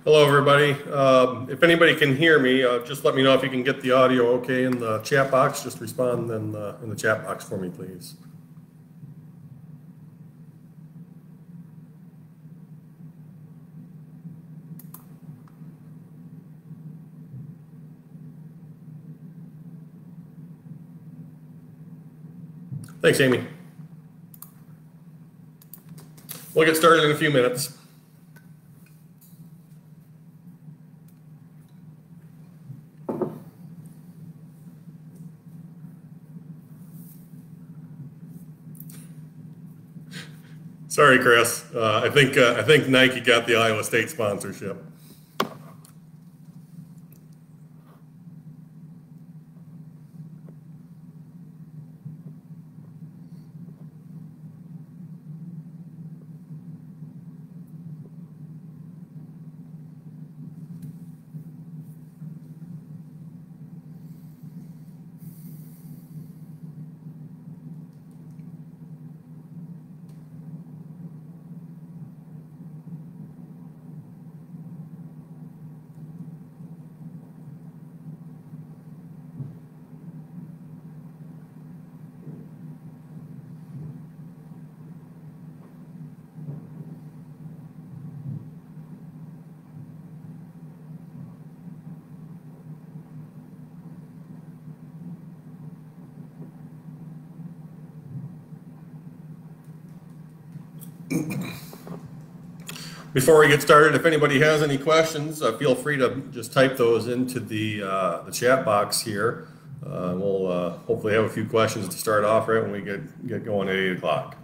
Hello, everybody. If anybody can hear me, just let me know if you can get the audio okay in the chat box. Just respond in the chat box for me, please. Thanks, Amy. We'll get started in a few minutes. Sorry, Chris. I think Nike got the Iowa State sponsorship. Before we get started, if anybody has any questions, feel free to just type those into the chat box here. We'll hopefully have a few questions to start off right when we get going at 8 o'clock.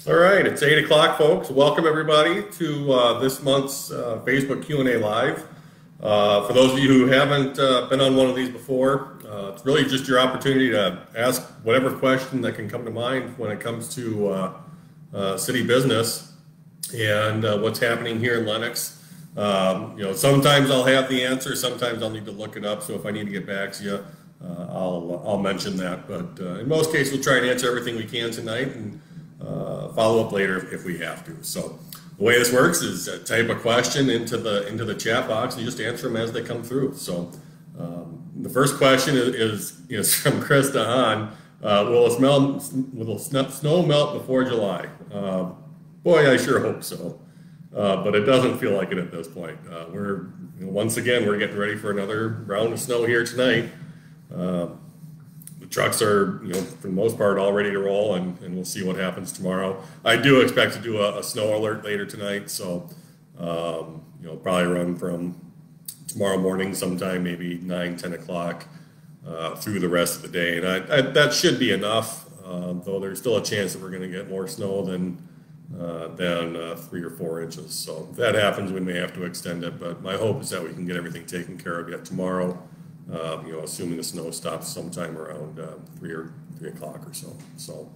All right, it's 8 o'clock, folks. Welcome everybody to this month's Facebook Q&A Live. For those of you who haven't been on one of these before, it's really just your opportunity to ask whatever question that can come to mind when it comes to city business and what's happening here in Lennox. Sometimes I'll have the answer, sometimes I'll need to look it up. So if I need to get back to you, I'll mention that. But in most cases, we'll try and answer everything we can tonight and follow up later if we have to. So the way this works is type a question into the chat box and you just answer them as they come through. So the first question is from Chris DeHaan. Will snow melt before July? Boy, I sure hope so. But it doesn't feel like it at this point. Once again, we're getting ready for another round of snow here tonight. The trucks are, for the most part, all ready to roll, and we'll see what happens tomorrow. I do expect to do a snow alert later tonight, so probably run from tomorrow morning sometime, maybe 9, 10 o'clock through the rest of the day. And that should be enough, though there's still a chance that we're going to get more snow than 3 or 4 inches. So if that happens, we may have to extend it, but my hope is that we can get everything taken care of yet tomorrow, assuming the snow stops sometime around 3 o'clock or so. So,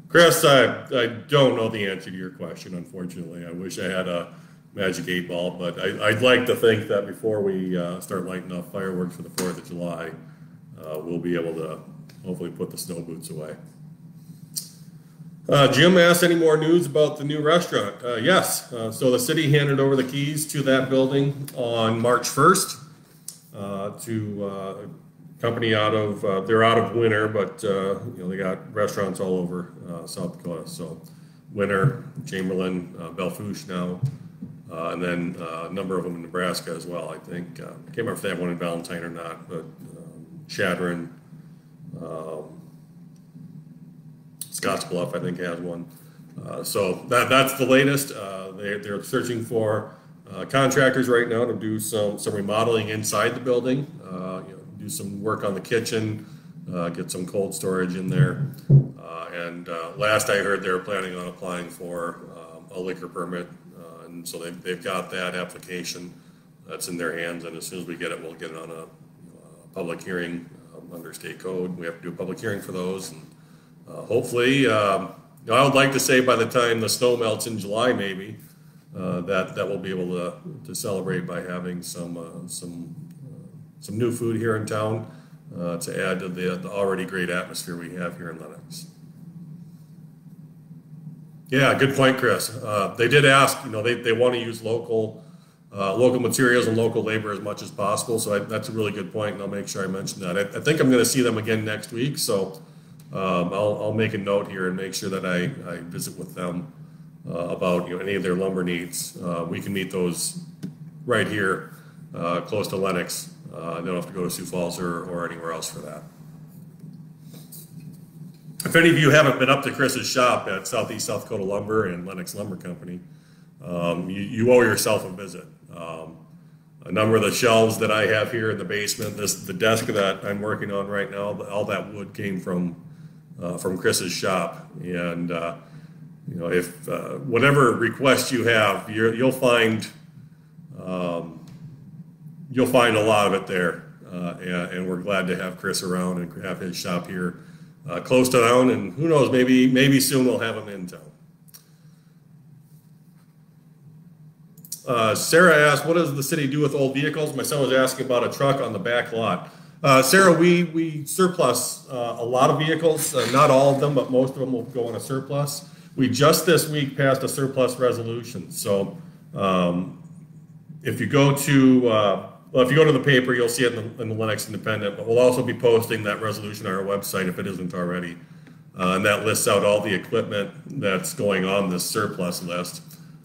Chris, I don't know the answer to your question, unfortunately. I wish I had a magic 8-ball, but I'd like to think that before we start lighting off fireworks for the 4th of July, we'll be able to hopefully put the snow boots away. Jim asked any more news about the new restaurant. Yes, so the city handed over the keys to that building on March 1st to a company they're out of Winter, but they got restaurants all over South Dakota. So Winter, Chamberlain, Belle Fourche now, and then a number of them in Nebraska as well, I think. I can't remember if they have one in Valentine or not, but Chadron, Scottsbluff, I think, has one. So that's the latest. They're searching for contractors right now to do some remodeling inside the building, do some work on the kitchen, get some cold storage in there. And last I heard, they were planning on applying for a liquor permit. And so they've got that application that's in their hands. And as soon as we get it, we'll get it on a public hearing under state code. We have to do a public hearing for those. And hopefully, I would like to say by the time the snow melts in July, maybe that we'll be able to celebrate by having some new food here in town to add to the already great atmosphere we have here in Lennox. Yeah, good point, Chris. They did ask. They want to use local materials and local labor as much as possible. So that's a really good point, and I'll make sure I mention that. I think I'm going to see them again next week. So. I'll make a note here and make sure that I visit with them about any of their lumber needs. We can meet those right here, close to Lennox. I don't have to go to Sioux Falls or anywhere else for that. If any of you haven't been up to Chris's shop at Southeast South Dakota Lumber and Lennox Lumber Company, you owe yourself a visit. A number of the shelves that I have here in the basement, the desk that I'm working on right now, all that wood came from Chris's shop, and if whatever request you have, you'll find a lot of it there, and we're glad to have Chris around and have his shop here close to town, and who knows, maybe soon we'll have him in town. Sarah asked, what does the city do with old vehicles? My son was asking about a truck on the back lot. Sarah, we surplus a lot of vehicles, not all of them, but most of them will go on a surplus. We just this week passed a surplus resolution. So if you go to the paper, you'll see it in the Lennox Independent, but we'll also be posting that resolution on our website if it isn't already. And that lists out all the equipment that's going on this surplus list.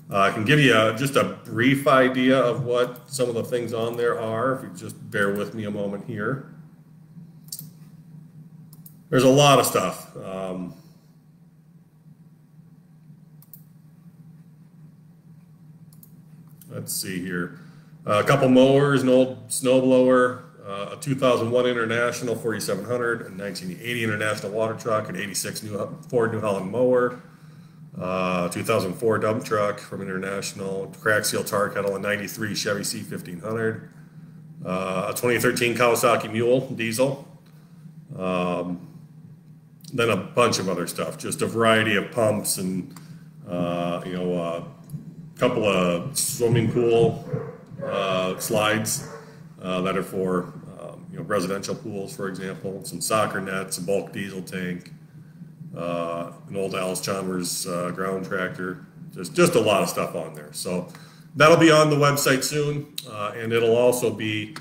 I can give you just a brief idea of what some of the things on there are, if you just bear with me a moment here. There's a lot of stuff. Let's see here. A couple mowers, an old snow blower, a 2001 International 4700, a 1980 International water truck, an 86 Ford New Holland mower, 2004 dump truck from International, crack seal tar kettle, a 93 Chevy C1500, a 2013 Kawasaki Mule diesel, then a bunch of other stuff, just a variety of pumps and, a couple of swimming pool slides that are for residential pools, for example, some soccer nets, a bulk diesel tank, an old Alice Chalmers ground tractor, just a lot of stuff on there. So that'll be on the website soon, and it'll also be,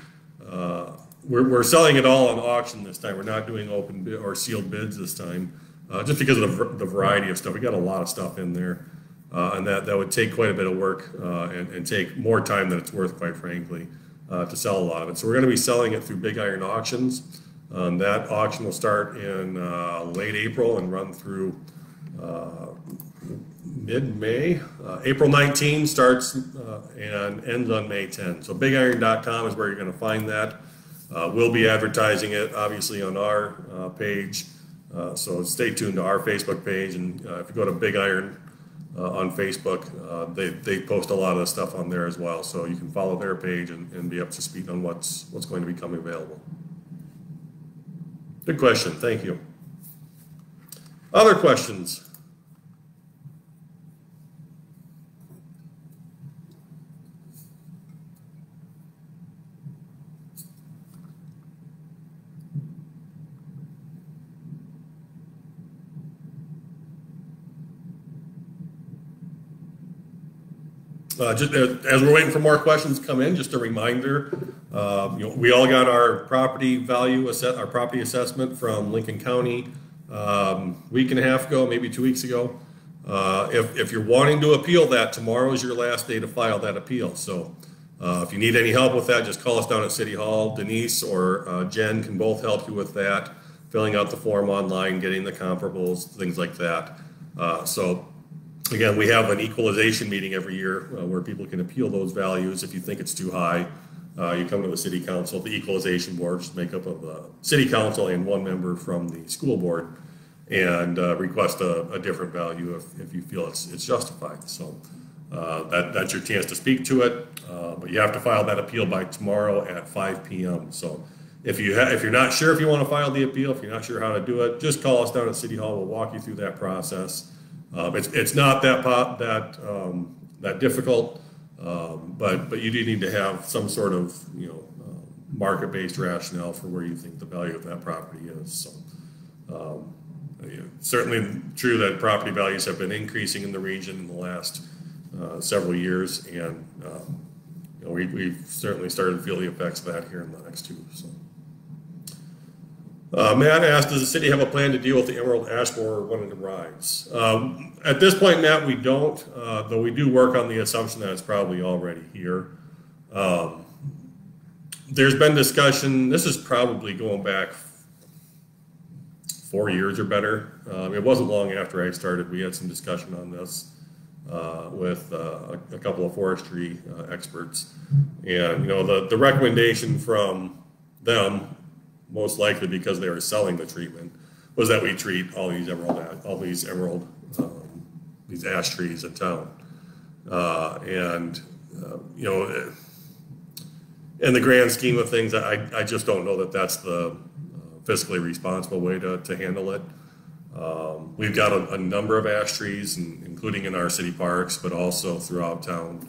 we're selling it all on auction this time. We're not doing open bid or sealed bids this time, just because of the variety of stuff. We got a lot of stuff in there, and that would take quite a bit of work and take more time than it's worth, quite frankly, to sell a lot of it. So we're going to be selling it through Big Iron Auctions. That auction will start in late April and run through mid-May. April 19 starts and ends on May 10. So bigiron.com is where you're going to find that. We'll be advertising it, obviously, on our page. So stay tuned to our Facebook page. And if you go to Big Iron on Facebook, they post a lot of the stuff on there as well. So you can follow their page and be up to speed on what's going to be coming available. Good question. Thank you. Other questions? Just as we're waiting for more questions to come in, just a reminder, we all got our property value our property assessment from Lincoln County week and a half ago, maybe 2 weeks ago. If you're wanting to appeal that, tomorrow is your last day to file that appeal. So if you need any help with that, just call us down at City Hall. Denise or Jen can both help you with that, filling out the form online, getting the comparables, things like that. Again, we have an equalization meeting every year where people can appeal those values. If you think it's too high, you come to the city council. The equalization board is made up of the city council and one member from the school board, and request a different value if you feel it's justified. So that's your chance to speak to it, but you have to file that appeal by tomorrow at 5 p.m. So if you're not sure if you want to file the appeal, if you're not sure how to do it, just call us down at City Hall. We'll walk you through that process. It's not that difficult, but you do need to have some sort of market-based rationale for where you think the value of that property is. So certainly true that property values have been increasing in the region in the last several years, and we've certainly started to feel the effects of that here in the next two. So. Matt asked, does the city have a plan to deal with the emerald ash borer when it arrives? At this point, Matt, we don't, though we do work on the assumption that it's probably already here. There's been discussion, this is probably going back 4 years or better. It wasn't long after I started, we had some discussion on this with a couple of forestry experts. And, the recommendation from them, most likely because they were selling the treatment, was that we treat all these these ash trees in town. In the grand scheme of things, I just don't know that that's the fiscally responsible way to handle it. We've got a number of ash trees, including in our city parks, but also throughout town.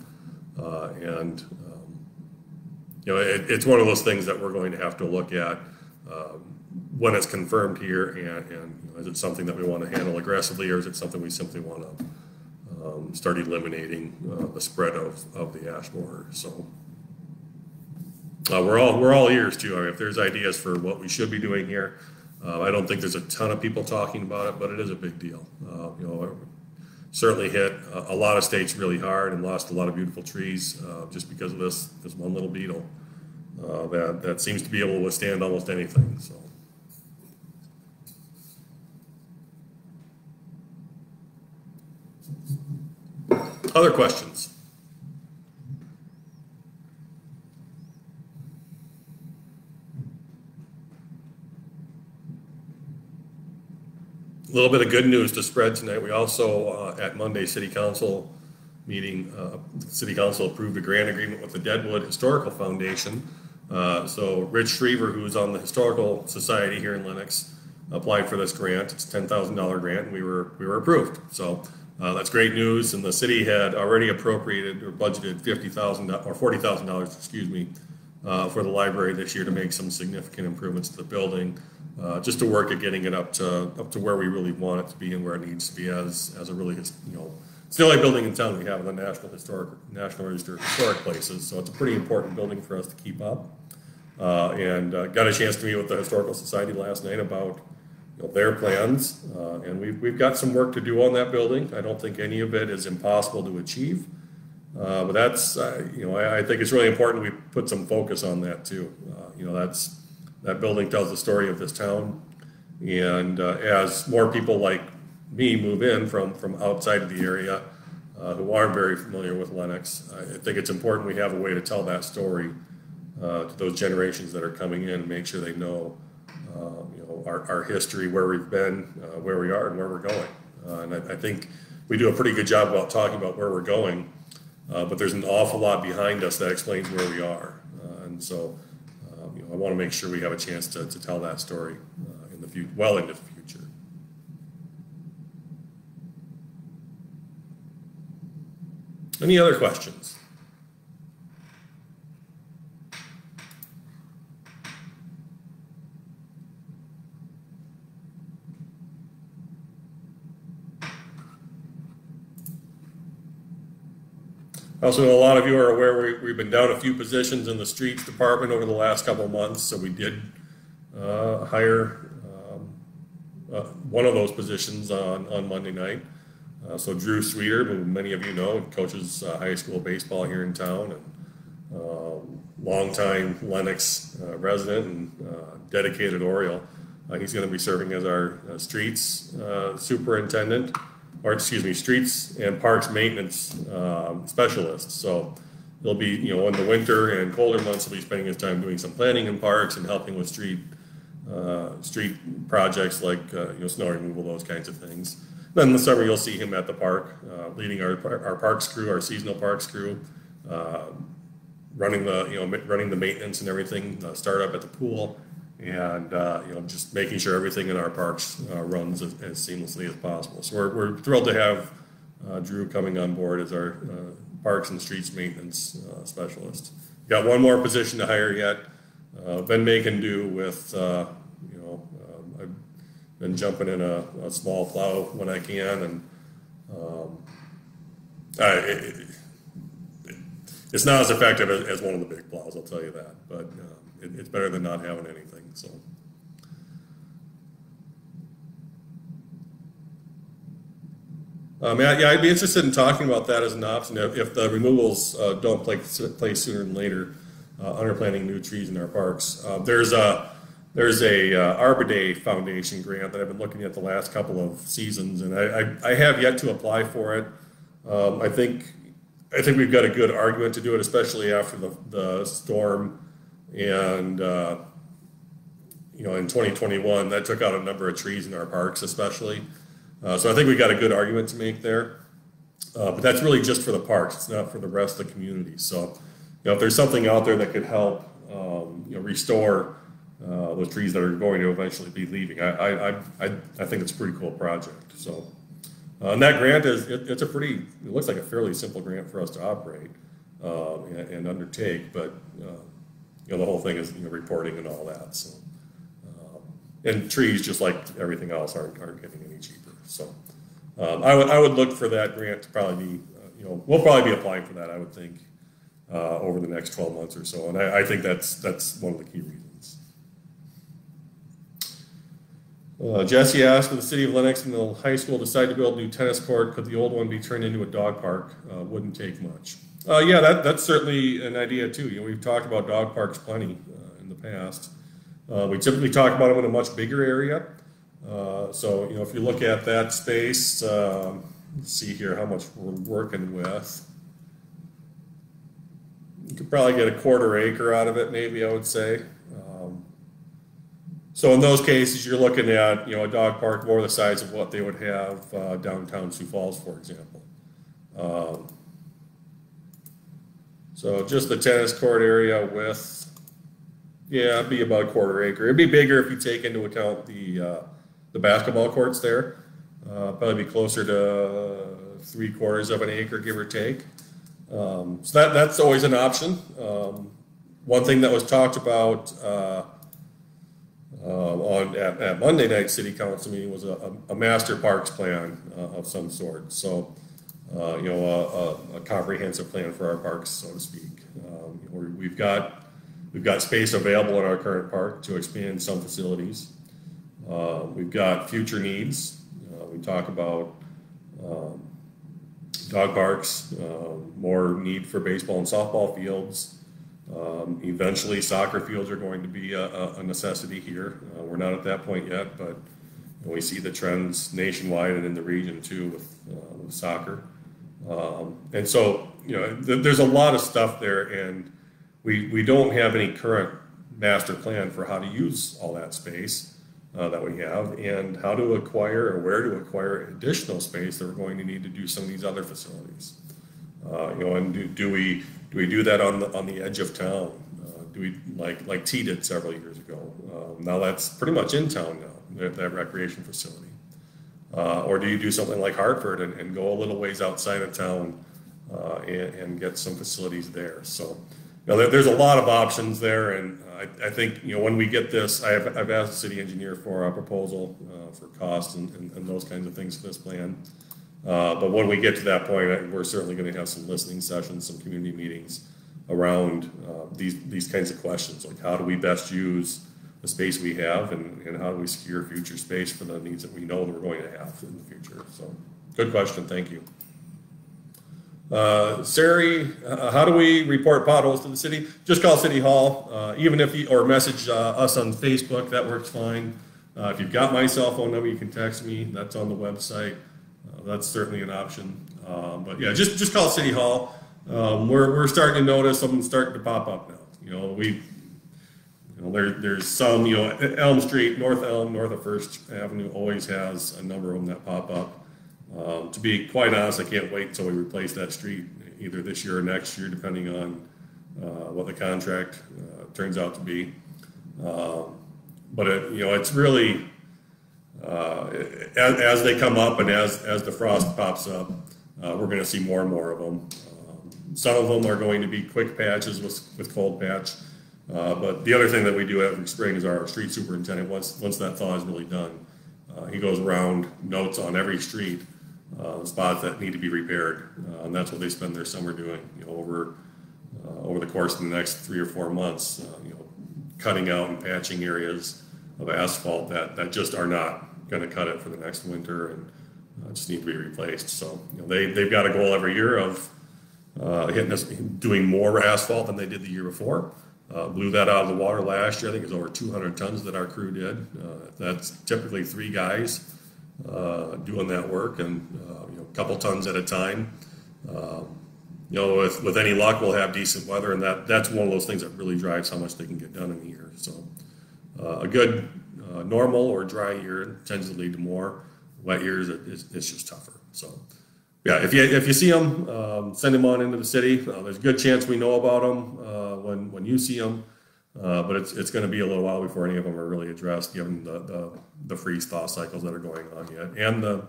It's one of those things that we're going to have to look at when it's confirmed here, and is it something that we want to handle aggressively, or is it something we simply want to start eliminating the spread of the ash borer? So we're all ears too. I mean, if there's ideas for what we should be doing here, I don't think there's a ton of people talking about it, but it is a big deal. Certainly hit a lot of states really hard and lost a lot of beautiful trees just because of this one little beetle that seems to be able to withstand almost anything. So. Other questions? A little bit of good news to spread tonight. We also, at Monday's City Council meeting, City Council approved a grant agreement with the Deadwood Historical Foundation So Rich Schriever, who is on the Historical Society here in Lennox, applied for this grant. It's a $10,000 grant, and we were approved. So that's great news. And the city had already appropriated or budgeted $50,000 or $40,000, excuse me, for the library this year to make some significant improvements to the building, just to work at getting it up to where we really want it to be and where it needs to be as a really, it's the only building in town we have in the National Register of Historic Places. So it's a pretty important building for us to keep up. And got a chance to meet with the Historical Society last night about their plans, and we've got some work to do on that building. I don't think any of it is impossible to achieve, but that's I think it's really important we put some focus on that too. That building tells the story of this town, and as more people like me move in from outside of the area who aren't very familiar with Lennox, I think it's important we have a way to tell that story to those generations that are coming in and make sure they know our history, where we've been, where we are, and where we're going. And I think we do a pretty good job about talking about where we're going, but there's an awful lot behind us that explains where we are. And so I want to make sure we have a chance to tell that story in the future, well into the future. Any other questions? Also, a lot of you are aware we've been down a few positions in the streets department over the last couple of months, so we did hire one of those positions on Monday night. So Drew Sweeter, who many of you know, coaches high school baseball here in town, and longtime Lennox resident and dedicated Oriole. He's going to be serving as our streets superintendent, or excuse me, streets and parks maintenance specialist. So he'll be, in the winter and colder months, he'll be spending his time doing some planning in parks and helping with street projects like snow removal, those kinds of things. Then in the summer, you'll see him at the park, leading our parks crew, our seasonal parks crew, running the maintenance and everything, start up at the pool, and just making sure everything in our parks runs as seamlessly as possible. So we're thrilled to have Drew coming on board as our parks and streets maintenance specialist. Got one more position to hire yet. Been making do with I've been jumping in a small plow when I can, and it's not as effective as one of the big plows, I'll tell you that, but it's better than not having anything. So, I'd be interested in talking about that as an option if the removals don't take place sooner than later. Under planting new trees in our parks, there's a Arbor Day Foundation grant that I've been looking at the last couple of seasons, and I have yet to apply for it. I think we've got a good argument to do it, especially after the storm, and in 2021 that took out a number of trees in our parks, especially. So I think we got a good argument to make there, but that's really just for the parks. It's not for the rest of the community. So if there's something out there that could help restore those trees that are going to eventually be leaving, I think it's a pretty cool project. So. And that grant it looks like a fairly simple grant for us to operate and undertake, but the whole thing is reporting and all that. So, and trees, just like everything else, aren't getting any cheaper. So, I would look for that grant to probably be, we'll probably be applying for that, I would think, over the next 12 months or so, and I think that's one of the key reasons. Jesse asked, if the city of Lennox and the high school decide to build a new tennis court, could the old one be turned into a dog park? Wouldn't take much. That's certainly an idea too. We've talked about dog parks plenty in the past. We typically talk about them in a much bigger area. So if you look at that space, let's see here how much we're working with. You could probably get a 1/4 acre out of it, maybe, I would say. So in those cases, you're looking at a dog park more the size of what they would have downtown Sioux Falls, for example. So just the tennis court area with Yeah, it'd be about a quarter acre. It'd be bigger if you take into account the basketball courts there. Probably be closer to 3/4 of an acre, give or take. So that's always an option. One thing that was talked about at Monday night city council meeting was a master parks plan of some sort. So, a comprehensive plan for our parks, so to speak. We've got space available in our current park to expand some facilities. We've got future needs. We talk about dog parks, more need for baseball and softball fields. Eventually, soccer fields are going to be a necessity here. We're not at that point yet, but we see the trends nationwide and in the region too with soccer. And so, there's a lot of stuff there, and we don't have any current master plan for how to use all that space that we have, and how to acquire or where to acquire additional space that we're going to need to do some of these other facilities. And do we do that on the edge of town? Do we like T did several years ago? Now that's pretty much in town now, that recreation facility. Or do you do something like Hartford and go a little ways outside of town and get some facilities there? So, there's a lot of options there, and I think when we get this, I've asked the city engineer for a proposal for cost and those kinds of things for this plan. But when we get to that point, we're certainly going to have some listening sessions, some community meetings around these kinds of questions, like how do we best use the space we have, and how do we secure future space for the needs that we know that we're going to have in the future. So, good question. Thank you. Sari, how do we report potholes to the city? Just call City Hall, even if or message us on Facebook. That works fine. If you've got my cell phone number, you can text me. That's on the website. That's certainly an option. But yeah, just call City Hall. We're starting to notice something starting to pop up now. There's some, Elm Street, North Elm, north of First Avenue always has a number of them that pop up. To be quite honest, I can't wait until we replace that street either this year or next year, depending on what the contract turns out to be. But it's really as they come up and as the frost pops up, we're going to see more and more of them. Some of them are going to be quick patches with cold patch. But the other thing that we do every spring is our street superintendent, once that thaw is really done, he goes around, notes on every street spots that need to be repaired, and that's what they spend their summer doing. Over the course of the next 3 or 4 months, cutting out and patching areas of asphalt that just are not going to cut it for the next winter and just need to be replaced. So they've got a goal every year of doing more asphalt than they did the year before. Blew that out of the water last year. I think it was over 200 tons that our crew did. That's typically 3 guys doing that work, and a couple tons at a time. With any luck, we'll have decent weather, and that's one of those things that really drives how much they can get done in a year. So a good normal or dry year tends to lead to more. Wet years, it's just tougher. So yeah, if you see them, send them on into the city. There's a good chance we know about them when you see them. But it's going to be a little while before any of them are really addressed, given the freeze thaw cycles that are going on yet, and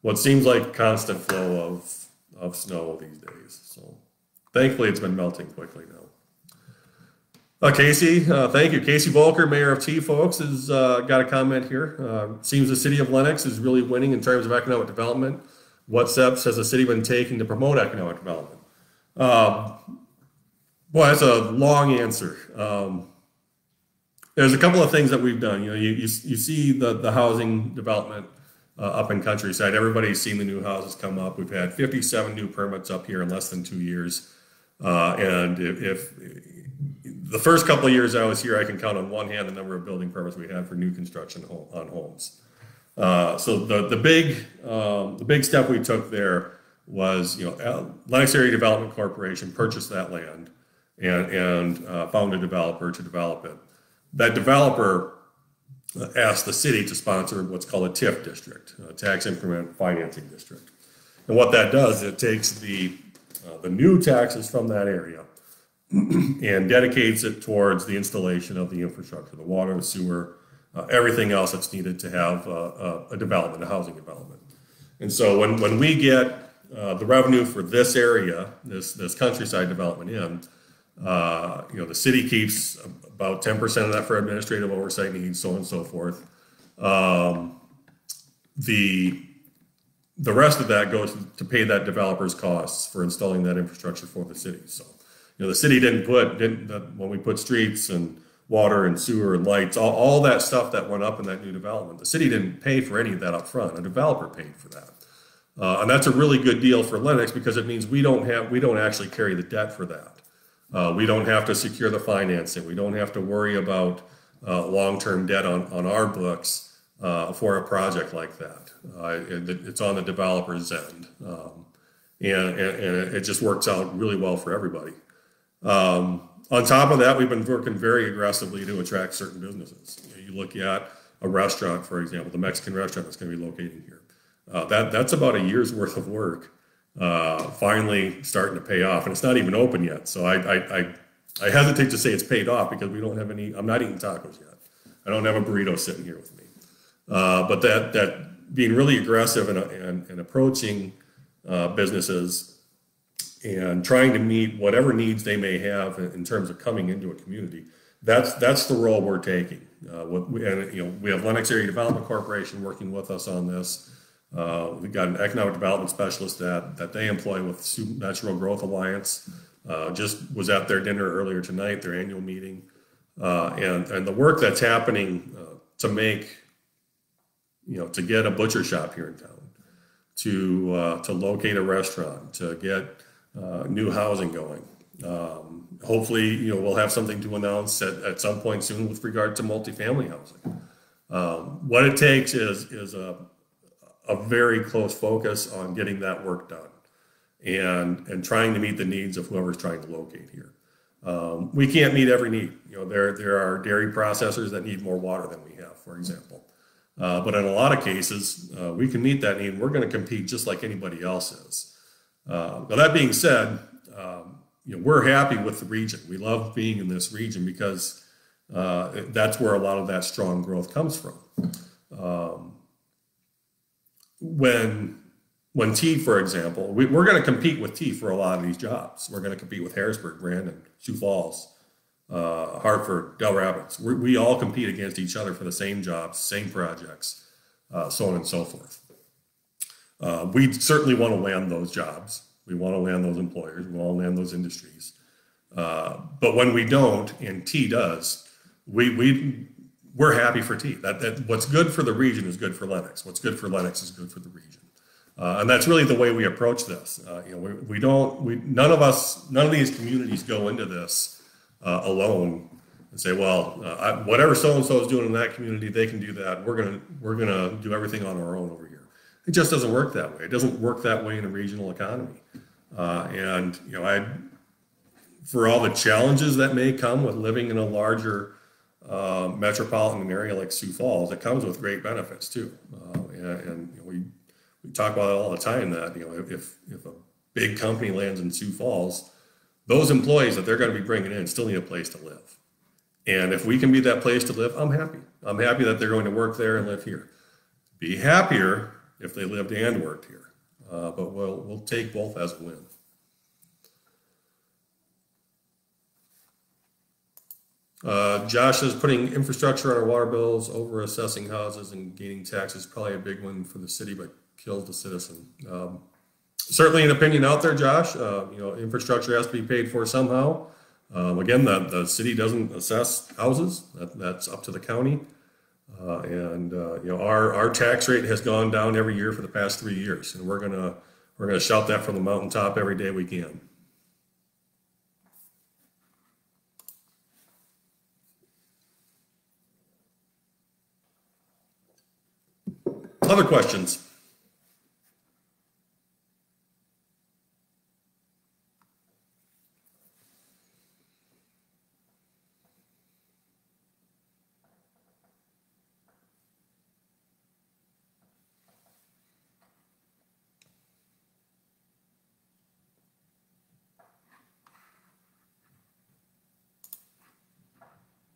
what seems like constant flow of snow these days. So thankfully, it's been melting quickly now. Casey, thank you. Casey Volker, Mayor of T, folks, has got a comment here. Seems the city of Lennox is really winning in terms of economic development. What steps has the city been taking to promote economic development? Boy, that's a long answer. There's a couple of things that we've done. You see the housing development up in Countryside. Everybody's seen the new houses come up. We've had 57 new permits up here in less than 2 years. And if the first couple of years I was here, I can count on one hand the number of building permits we had for new construction on homes. So the big step we took there was, Lennox Area Development Corporation purchased that land and found a developer to develop it. That developer asked the city to sponsor what's called a TIF district, a tax increment financing district. And what that does, it takes the new taxes from that area and dedicates it towards the installation of the infrastructure, the water, the sewer, everything else that's needed to have a development, a housing development. And so when we get the revenue for this area, this countryside development in, the city keeps about 10% of that for administrative oversight needs, so on and so forth. The rest of that goes to pay that developer's costs for installing that infrastructure for the city. So, the city when we put streets and water and sewer and lights, all that stuff that went up in that new development, the city didn't pay for any of that up front. A developer paid for that. And that's a really good deal for Lennox because it means we don't actually carry the debt for that. We don't have to secure the financing. We don't have to worry about long-term debt on our books for a project like that. It's on the developer's end. And it just works out really well for everybody. On top of that, we've been working very aggressively to attract certain businesses. You look at a restaurant, for example, the Mexican restaurant that's going to be located here. That's about a year's worth of work finally starting to pay off, and it's not even open yet. So I hesitate to say it's paid off because we don't have any. I'm not eating tacos yet. I don't have a burrito sitting here with me. But that being really aggressive and approaching businesses and trying to meet whatever needs they may have in terms of coming into a community, that's the role we're taking. We have Lennox Area Development Corporation working with us on this. We've got an economic development specialist that they employ with Natural Growth Alliance. Just was at their dinner earlier tonight, their annual meeting, and the work that's happening to make, to get a butcher shop here in town, to locate a restaurant, to get new housing going. Hopefully, we'll have something to announce at some point soon with regard to multifamily housing. What it takes is a very close focus on getting that work done and trying to meet the needs of whoever's trying to locate here. We can't meet every need. There are dairy processors that need more water than we have, for example. But in a lot of cases, we can meet that need. We're going to compete just like anybody else is. Now, that being said, we're happy with the region. We love being in this region because that's where a lot of that strong growth comes from. When T, for example, we're going to compete with T for a lot of these jobs. We're going to compete with Harrisburg, Brandon, Sioux Falls, Hartford, Del Rapids. We all compete against each other for the same jobs, same projects, so on and so forth. We certainly want to land those jobs. We want to land those employers. We want to land those industries. But when we don't, and T does, we're happy for T. That what's good for the region is good for Lennox. What's good for Lennox is good for the region. And that's really the way we approach this. None of these communities go into this alone and say, well, whatever so-and-so is doing in that community, they can do that. We're gonna do everything on our own over here. It just doesn't work that way. It doesn't work that way in a regional economy. For all the challenges that may come with living in a larger metropolitan area like Sioux Falls, it comes with great benefits too. We talk about it all the time that if a big company lands in Sioux Falls, those employees that they're going to be bringing in still need a place to live. And if we can be that place to live, I'm happy. I'm happy that they're going to work there and live here. Be happier if they lived and worked here. But we'll take both as a win. Josh says putting infrastructure on our water bills, over assessing houses and gaining taxes is probably a big one for the city, but kills the citizen. Certainly an opinion out there, Josh. Infrastructure has to be paid for somehow. Again, the city doesn't assess houses. That's up to the county. Our tax rate has gone down every year for the past 3 years, and we're gonna shout that from the mountaintop every day we can. Other questions?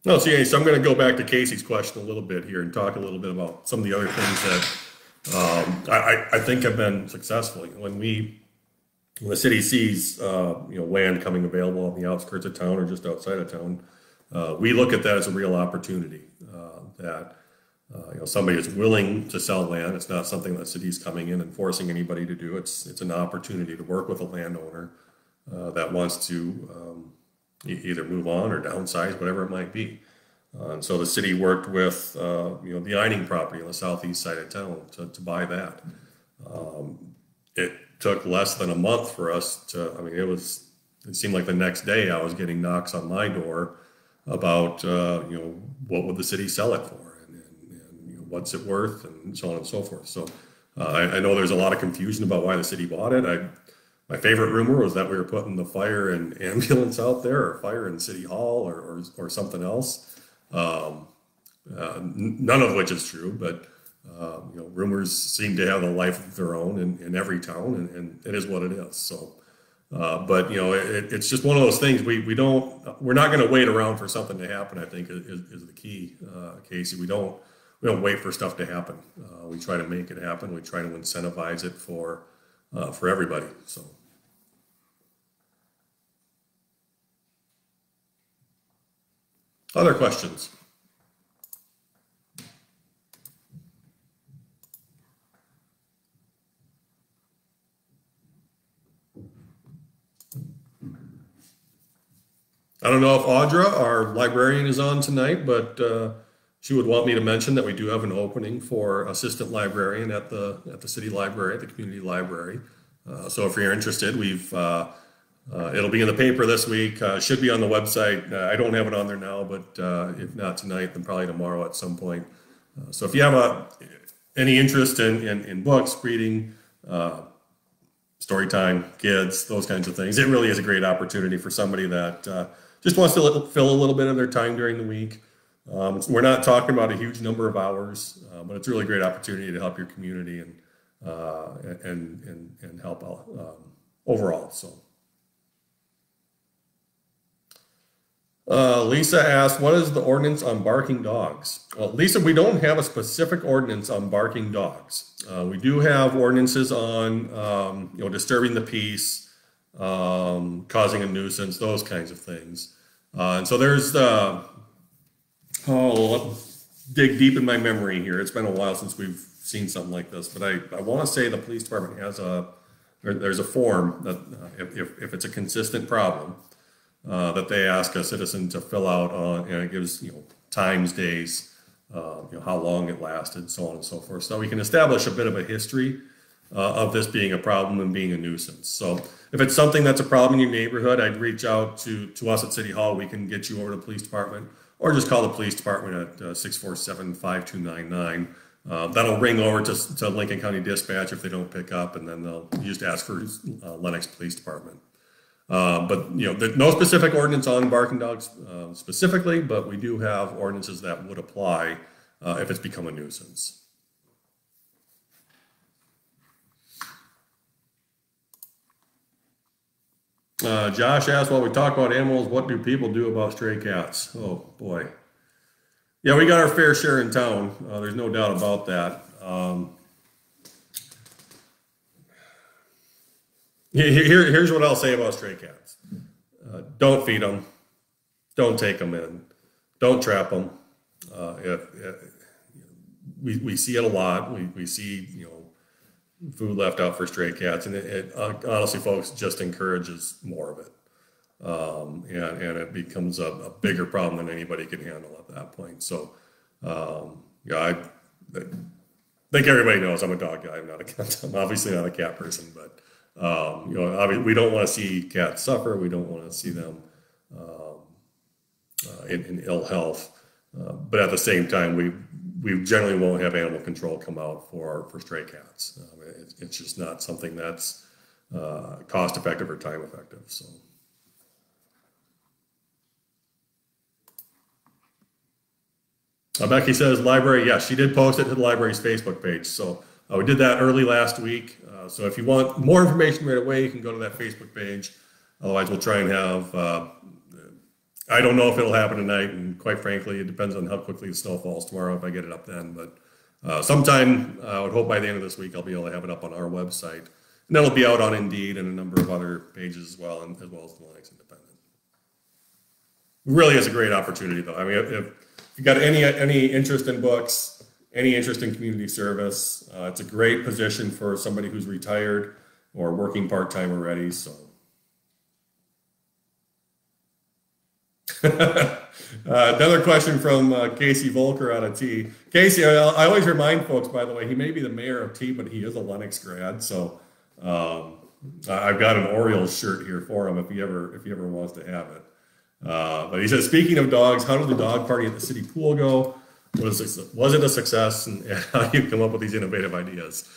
No, so I'm going to go back to Casey's question a little bit here and talk a little bit about some of the other things that I think have been successful. When the city sees land coming available on the outskirts of town or just outside of town, we look at that as a real opportunity. That somebody is willing to sell land. It's not something that the city's coming in and forcing anybody to do. It's an opportunity to work with a landowner that wants to either move on or downsize, whatever it might be. And so the city worked with the Eining property on the southeast side of town to buy that. It took less than a month for us to. I mean, it seemed like the next day I was getting knocks on my door about what would the city sell it for, and what's it worth, and so on and so forth. So I know there's a lot of confusion about why the city bought it. My favorite rumor was that we were putting the fire and ambulance out there, or fire in City Hall, or something else. None of which is true, but rumors seem to have a life of their own in every town, and it is what it is. So, but it's just one of those things. We're not going to wait around for something to happen. I think is the key, Casey. We don't wait for stuff to happen. We try to make it happen. We try to incentivize it for everybody. So. Other questions? I don't know if Audra, our librarian, is on tonight, but she would want me to mention that we do have an opening for assistant librarian at the city library, at the community library. So if you're interested, it'll be in the paper this week. Should be on the website. I don't have it on there now, but if not tonight, then probably tomorrow at some point. So if you have any interest in books, reading, story time, kids, those kinds of things, it really is a great opportunity for somebody that just wants to fill a little bit of their time during the week. We're not talking about a huge number of hours, but it's a really great opportunity to help your community and help out overall. So. Lisa asked, what is the ordinance on barking dogs? Well, Lisa, we don't have a specific ordinance on barking dogs. We do have ordinances on, disturbing the peace, causing a nuisance, those kinds of things. And so there's dig deep in my memory here. It's been a while since we've seen something like this, but I want to say the police department has there's a form that if it's a consistent problem, that they ask a citizen to fill out on, and it gives times, days, how long it lasted, so on and so forth. So we can establish a bit of a history of this being a problem and being a nuisance. So if it's something that's a problem in your neighborhood, I'd reach out to us at City Hall. We can get you over to the police department, or just call the police department at 647-5299. That'll ring over to Lincoln County Dispatch if they don't pick up, and then they'll just ask for Lenox Police Department. But no specific ordinance on barking dogs specifically, but we do have ordinances that would apply if it's become a nuisance. Josh asked, while we talk about animals, what do people do about stray cats? Oh boy. Yeah, we got our fair share in town. There's no doubt about that. Here's what I'll say about stray cats. Don't feed them. Don't take them in. Don't trap them. We see it a lot. We see food left out for stray cats, and it honestly, folks, just encourages more of it, and it becomes a bigger problem than anybody can handle at that point. So, I think everybody knows I'm a dog guy. I'm obviously not a cat person, but. We don't want to see cats suffer. We don't want to see them in ill health. But at the same time, we generally won't have animal control come out for stray cats. It's just not something that's cost effective or time effective. So. Becky says library. Yes, she did post it to the library's Facebook page. So we did that early last week. So if you want more information right away, you can go to that Facebook page. Otherwise, we'll try and have I don't know if it'll happen tonight, and quite frankly, it depends on how quickly the snow falls tomorrow if I get it up then. But sometime, I would hope by the end of this week, I'll be able to have it up on our website. And that'll be out on Indeed and a number of other pages as well, and as well as the Lennox Independent. It really is a great opportunity, though. I mean, if you got any interest in books, any interest in community service, it's a great position for somebody who's retired or working part-time already. So. Another question from Casey Volker out of T. Casey, I always remind folks, by the way, he may be the mayor of T, but he is a Lennox grad. So I've got an Orioles shirt here for him if he ever wants to have it. But he says, speaking of dogs, how did the dog party at the city pool go? Was it a success? And how do you come up with these innovative ideas?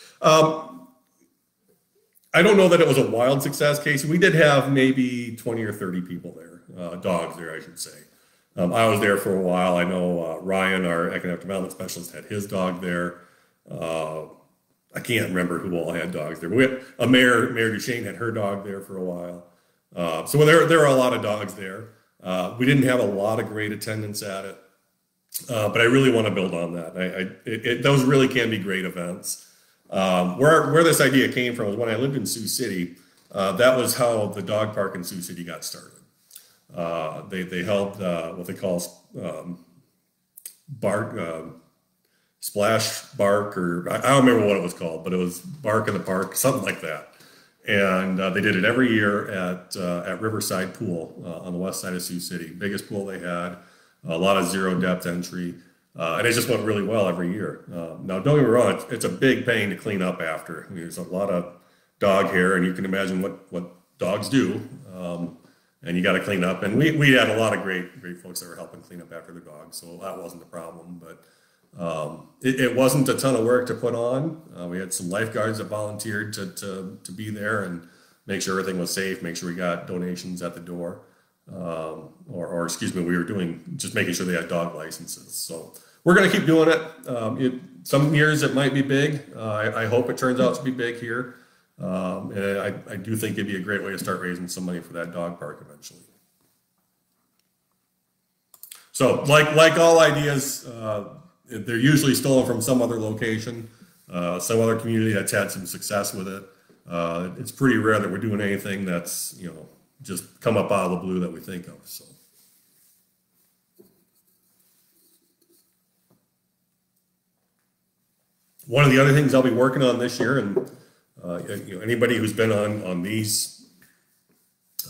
I don't know that it was a wild success, Casey. We did have maybe 20 or 30 people there, dogs there, I should say. I was there for a while. I know Ryan, our economic development specialist, had his dog there. I can't remember who all had dogs there. But Mayor Duchesne had her dog there for a while. So there are a lot of dogs there. We didn't have a lot of great attendance at it, but I really want to build on that. Those really can be great events. Where this idea came from was when I lived in Sioux City. That was how the dog park in Sioux City got started. They held what they call splash bark, or I don't remember what it was called, but it was bark in the park, something like that. And they did it every year at Riverside Pool on the west side of Sioux City. Biggest pool they had, a lot of zero depth entry. And it just went really well every year. Now, don't get me wrong, it's a big pain to clean up after. I mean, there's a lot of dog hair, and you can imagine what dogs do. And you got to clean up. And we had a lot of great folks that were helping clean up after the dogs, so that wasn't a problem. But it wasn't a ton of work to put on. We had some lifeguards that volunteered to be there and make sure everything was safe, make sure we got donations at the door. Or excuse me, we were just making sure they had dog licenses. So we're going to keep doing it. Some years it might be big. I hope it turns out to be big here. And I do think it'd be a great way to start raising some money for that dog park eventually. So like all ideas, they're usually stolen from some other location, some other community that's had some success with it. It's pretty rare that we're doing anything that's, just come up out of the blue that we think of. So. One of the other things I'll be working on this year, and anybody who's been on these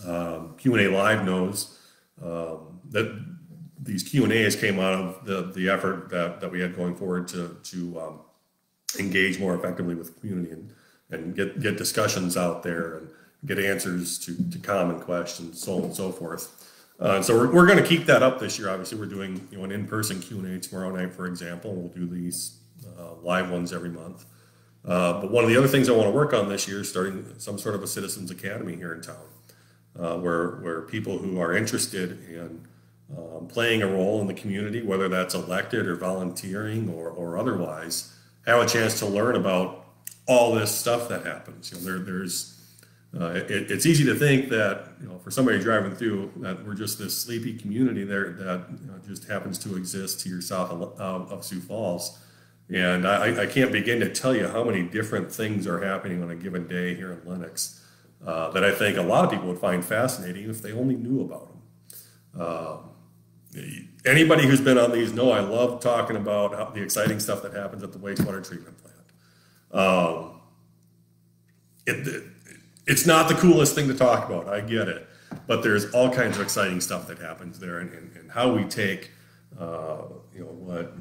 Q&A live knows that these Q&As came out of the effort that we had going forward to engage more effectively with the community and get discussions out there and get answers to common questions, so on and so forth. So we're going to keep that up this year. Obviously, we're doing an in-person Q&A tomorrow night, for example. We'll do these live ones every month. But one of the other things I want to work on this year is starting some sort of a Citizens Academy here in town, where people who are interested in playing a role in the community, whether that's elected or volunteering or otherwise, have a chance to learn about all this stuff that happens. It's easy to think that for somebody driving through that we're just this sleepy community there that just happens to exist to your south of Sioux Falls, and I can't begin to tell you how many different things are happening on a given day here in Lennox that I think a lot of people would find fascinating if they only knew about them. Anybody who's been on these know I love talking about the exciting stuff that happens at the wastewater treatment plant. It's not the coolest thing to talk about, I get it, but there's all kinds of exciting stuff that happens there, and how we take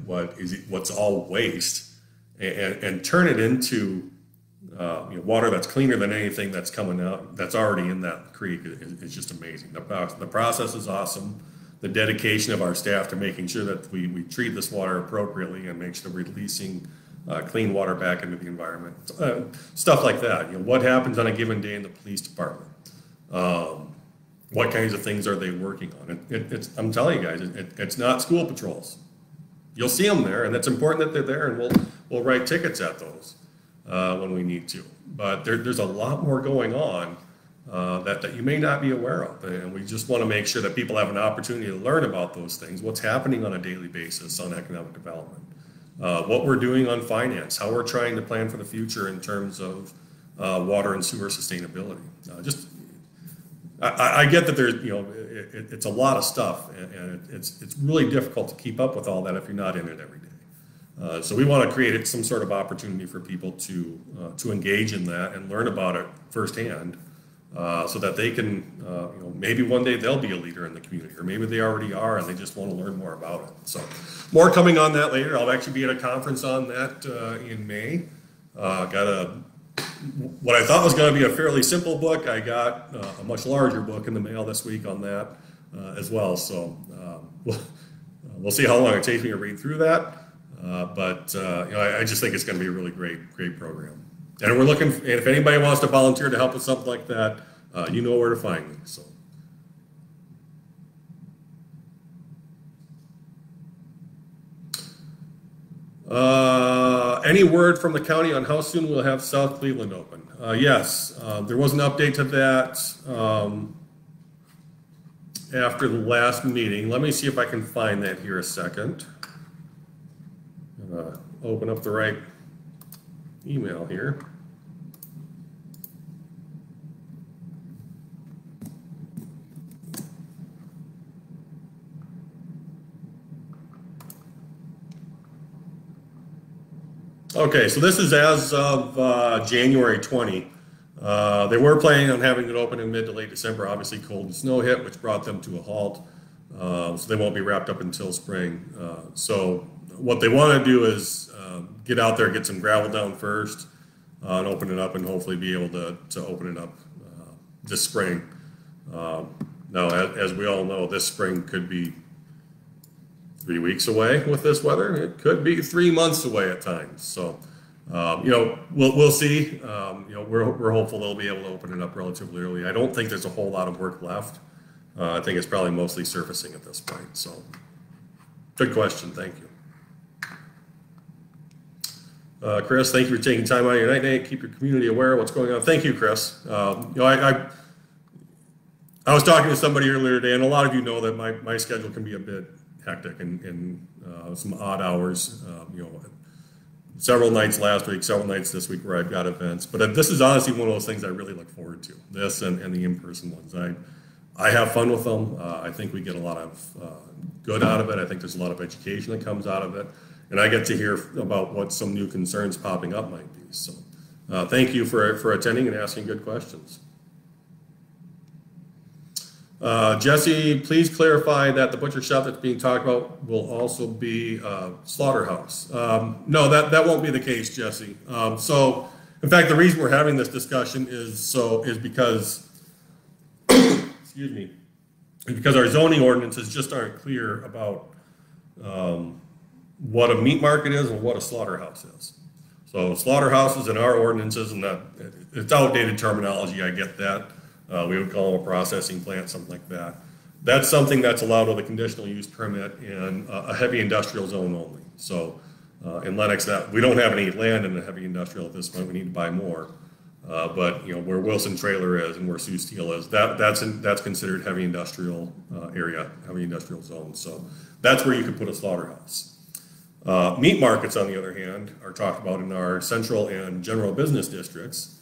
what's all waste and turn it into water that's cleaner than anything that's coming out that's already in that creek is just amazing. The process is awesome. The dedication of our staff to making sure that we treat this water appropriately and make sure we're releasing clean water back into the environment, stuff like that. What happens on a given day in the police department? What kinds of things are they working on? I'm telling you guys, it's not school patrols. You'll see them there, and it's important that they're there, and we'll write tickets at those when we need to. But there's a lot more going on that you may not be aware of. And we just want to make sure that people have an opportunity to learn about those things, what's happening on a daily basis on economic development, what we're doing on finance, how we're trying to plan for the future in terms of water and sewer sustainability. I get that there's, it's a lot of stuff, and it's really difficult to keep up with all that if you're not in it every day. So we want to create some sort of opportunity for people to engage in that and learn about it firsthand, so that they can, maybe one day they'll be a leader in the community, or maybe they already are and they just want to learn more about it. So more coming on that later. I'll actually be at a conference on that in May. What I thought was going to be a fairly simple book, I got a much larger book in the mail this week on that as well. So we'll see how long it takes me to read through that. But I just think it's going to be a really great program. And we're looking, and if anybody wants to volunteer to help with something like that, you know where to find me. So. Any word from the county on how soon we'll have South Cleveland open? Yes, there was an update to that after the last meeting. Let me see if I can find that here a second. Open up the right email here. Okay, so this is as of January 20. They were planning on having it open in mid to late December. Obviously, cold and snow hit, which brought them to a halt. So they won't be wrapped up until spring. So what they want to do is get out there, get some gravel down first, and open it up, and hopefully be able to open it up this spring. Now, as we all know, this spring could be 3 weeks away with this weather. It could be 3 months away at times. So, we'll see. We're hopeful they'll be able to open it up relatively early. I don't think there's a whole lot of work left. I think it's probably mostly surfacing at this point. So, good question. Thank you. Chris, thank you for taking time out of your night. Keep your community aware of what's going on. Thank you, Chris. I was talking to somebody earlier today, and a lot of you know that my schedule can be a bit hectic and some odd hours. Several nights last week, several nights this week where I've got events. But this is honestly one of those things I really look forward to. This and the in-person ones. I have fun with them. I think we get a lot of good out of it. I think there's a lot of education that comes out of it. And I get to hear about what some new concerns popping up might be. So thank you for attending and asking good questions. Jesse, please clarify that the butcher shop that's being talked about will also be slaughterhouse. No, that won't be the case, Jesse. So, in fact, the reason we're having this discussion is because, excuse me, because our zoning ordinances just aren't clear about what a meat market is and what a slaughterhouse is. So, slaughterhouses in our ordinances, and it's outdated terminology, I get that. We would call them a processing plant, something like that. That's something that's allowed with a conditional use permit in a heavy industrial zone only. So in Lennox, we don't have any land in the heavy industrial at this point. We need to buy more. But where Wilson Trailer is and where Sioux Steel is, that's considered heavy industrial area, heavy industrial zone. So that's where you could put a slaughterhouse. Meat markets, on the other hand, are talked about in our central and general business districts.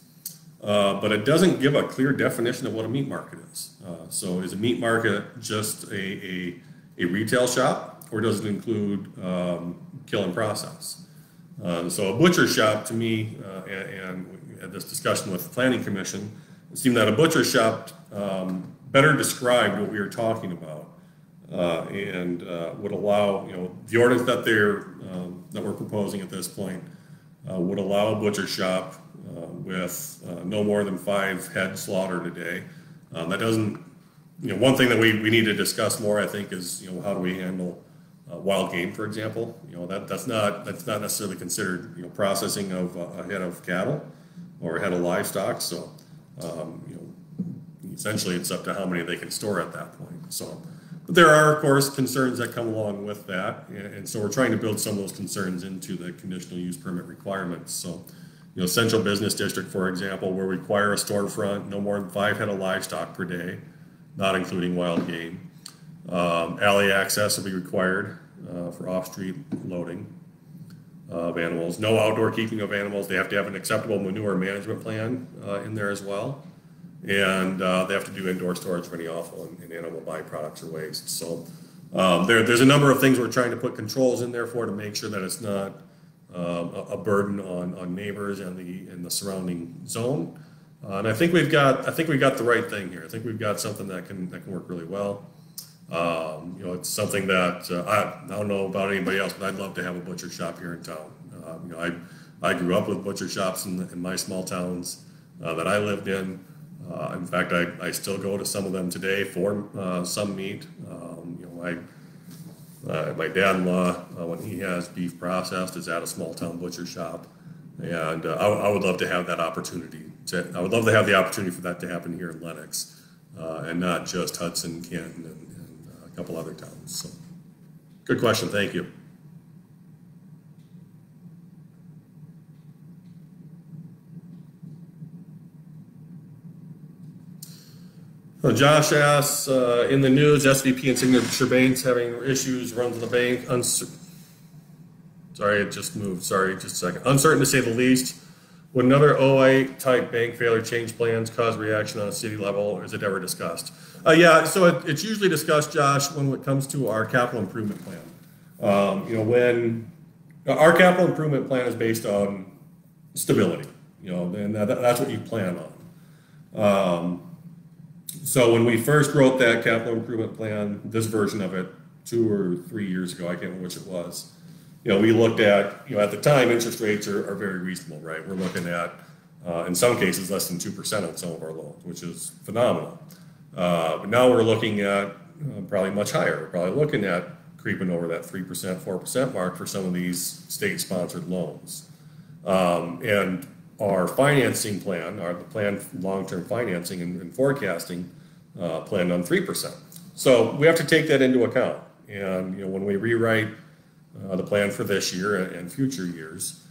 But it doesn't give a clear definition of what a meat market is. So is a meat market just a retail shop, or does it include kill and process? So a butcher shop, to me, and we had this discussion with the Planning Commission, it seemed that a butcher shop better described what we were talking about and would allow, the ordinance that we're proposing at this point would allow a butcher shop with no more than 5 head slaughtered a day. That doesn't, one thing that we need to discuss more, I think, is, how do we handle wild game, for example? That's not necessarily considered, processing of a head of cattle or a head of livestock. So, essentially it's up to how many they can store at that point. So, but there are, of course, concerns that come along with that. And so we're trying to build some of those concerns into the conditional use permit requirements. So, Central Business District, for example, will require a storefront, no more than 5 head of livestock per day, not including wild game. Alley access will be required for off-street loading of animals. No outdoor keeping of animals. They have to have an acceptable manure management plan in there as well. And they have to do indoor storage for any offal and animal byproducts or waste. So there's a number of things we're trying to put controls in there for to make sure that it's not a burden on neighbors and the surrounding zone. And I think we've got the right thing here. I think we've got something that can work really well. It's something that I don't know about anybody else, but I'd love to have a butcher shop here in town. I grew up with butcher shops in my small towns that I lived in. In fact, I still go to some of them today for some meat. My dad-in-law, when he has beef processed, is at a small town butcher shop, and I would love to have that opportunity. I would love to have the opportunity for that to happen here in Lennox, and not just Hudson, Canton, and a couple other towns. So, good question. Thank you. Josh asks, in the news, SVP and Signature Banks having issues, run to the bank. Sorry, it just moved. Sorry, just a second. Uncertain to say the least. Would another 08 type bank failure change plans, cause reaction on a city level, or is it ever discussed? Yeah, so it's usually discussed, Josh, when it comes to our capital improvement plan. When our capital improvement plan is based on stability, and that's what you plan on. So when we first wrote that capital improvement plan, this version of it, 2 or 3 years ago, I can't remember which it was, we looked at, at the time, interest rates are very reasonable, right? We're looking at, in some cases, less than 2% on some of our loans, which is phenomenal. But now we're looking at probably much higher. We're probably looking at creeping over that 3%, 4% mark for some of these state-sponsored loans. And our financing plan, the plan for long-term financing and forecasting, planned on 3%. So we have to take that into account. And when we rewrite the plan for this year and future years,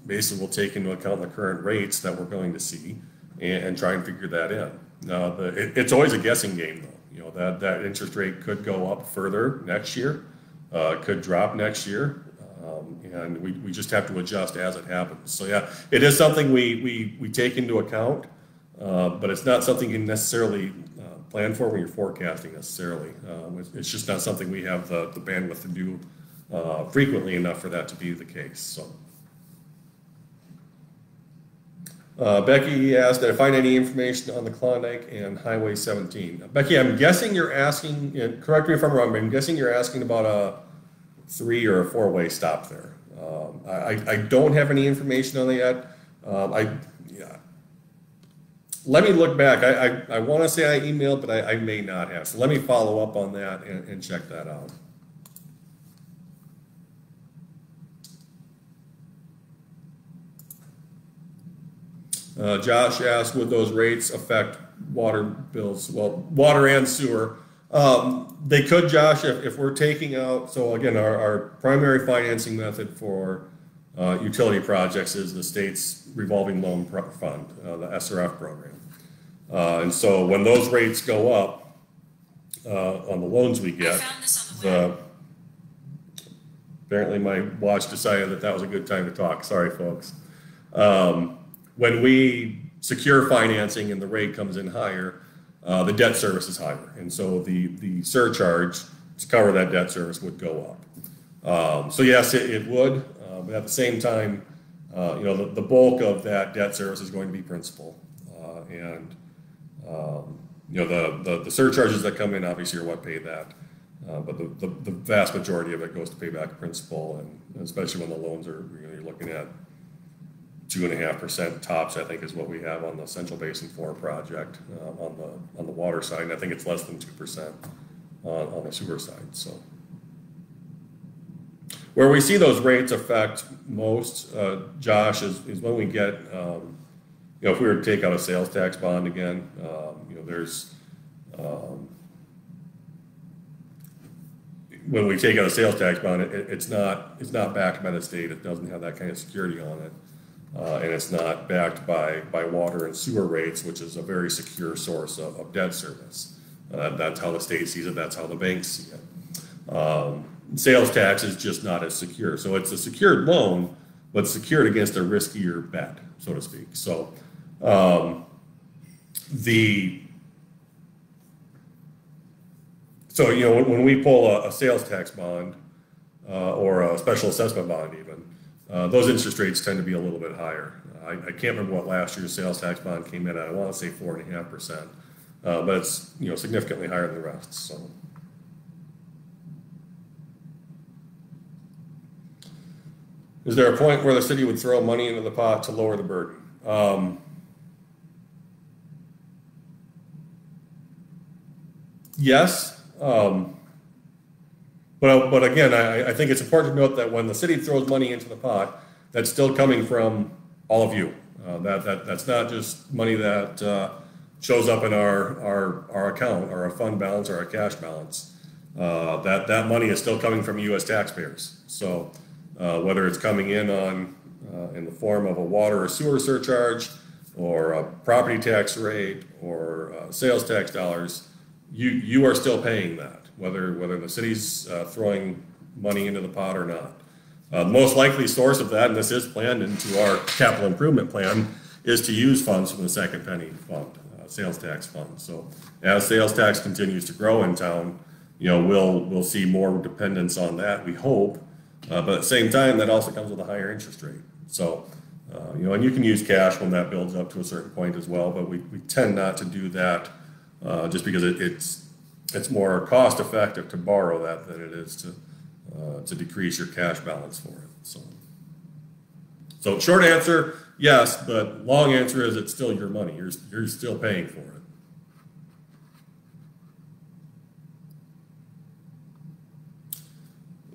basically we'll take into account the current rates that we're going to see and try and figure that in. Now, it's always a guessing game, though. That interest rate could go up further next year, could drop next year. And we just have to adjust as it happens. So yeah, it is something we take into account, but it's not something you can necessarily plan for when you're forecasting necessarily. It's just not something we have the bandwidth to do frequently enough for that to be the case. So Becky asked, did I find any information on the Klondike and Highway 17? Becky, I'm guessing you're asking, correct me if I'm wrong, but I'm guessing you're asking about a 3 or a 4-way stop there. I don't have any information on that yet. Let me look back. I want to say I emailed, but I may not have. So let me follow up on that and check that out. Josh asked, would those rates affect water bills? Well, water and sewer. They could, Josh, if we're taking out, so again, our primary financing method for utility projects is the state's revolving loan fund, the SRF program. And so when those rates go up on the loans we get, apparently my watch decided that was a good time to talk. Sorry, folks. When we secure financing and the rate comes in higher, the debt service is higher, and so the surcharge to cover that debt service would go up. So yes, it would, but at the same time, the bulk of that debt service is going to be principal, and the surcharges that come in obviously are what pay that, but the vast majority of it goes to pay back principal, and especially when the loans are you're looking at 2.5% tops, I think, is what we have on the Central Basin 4 project on the water side, and I think it's less than 2% on the sewer side. So where we see those rates affect most, Josh, is when we get, if we were to take out a sales tax bond again, there's when we take out a sales tax bond, it's not backed by the state. It doesn't have that kind of security on it. and it's not backed by water and sewer rates, which is a very secure source of debt service. That's how the state sees it. That's how the banks see it. Sales tax is just not as secure. So it's a secured loan, but secured against a riskier bet, so to speak. So when we pull a sales tax bond or a special assessment bond even, those interest rates tend to be a little bit higher. I can't remember what last year's sales tax bond came in at. I want to say 4.5%, but it's significantly higher than the rest. So, is there a point where the city would throw money into the pot to lower the burden? Yes. But again, I think it's important to note that when the city throws money into the pot, that's still coming from all of you. That's not just money that shows up in our account, or our fund balance, or our cash balance. That money is still coming from you as taxpayers. So whether it's coming in in the form of a water or sewer surcharge, or a property tax rate, or sales tax dollars, you are still paying that, whether the city's throwing money into the pot or not. The most likely source of that, and this is planned into our capital improvement plan, is to use funds from the second penny fund, sales tax fund. So as sales tax continues to grow in town, we'll see more dependence on that, we hope. But at the same time, that also comes with a higher interest rate. So, and you can use cash when that builds up to a certain point as well, but we tend not to do that just because it's more cost effective to borrow that than it is to decrease your cash balance for it. So short answer, yes, but long answer is it's still your money. You're still paying for it.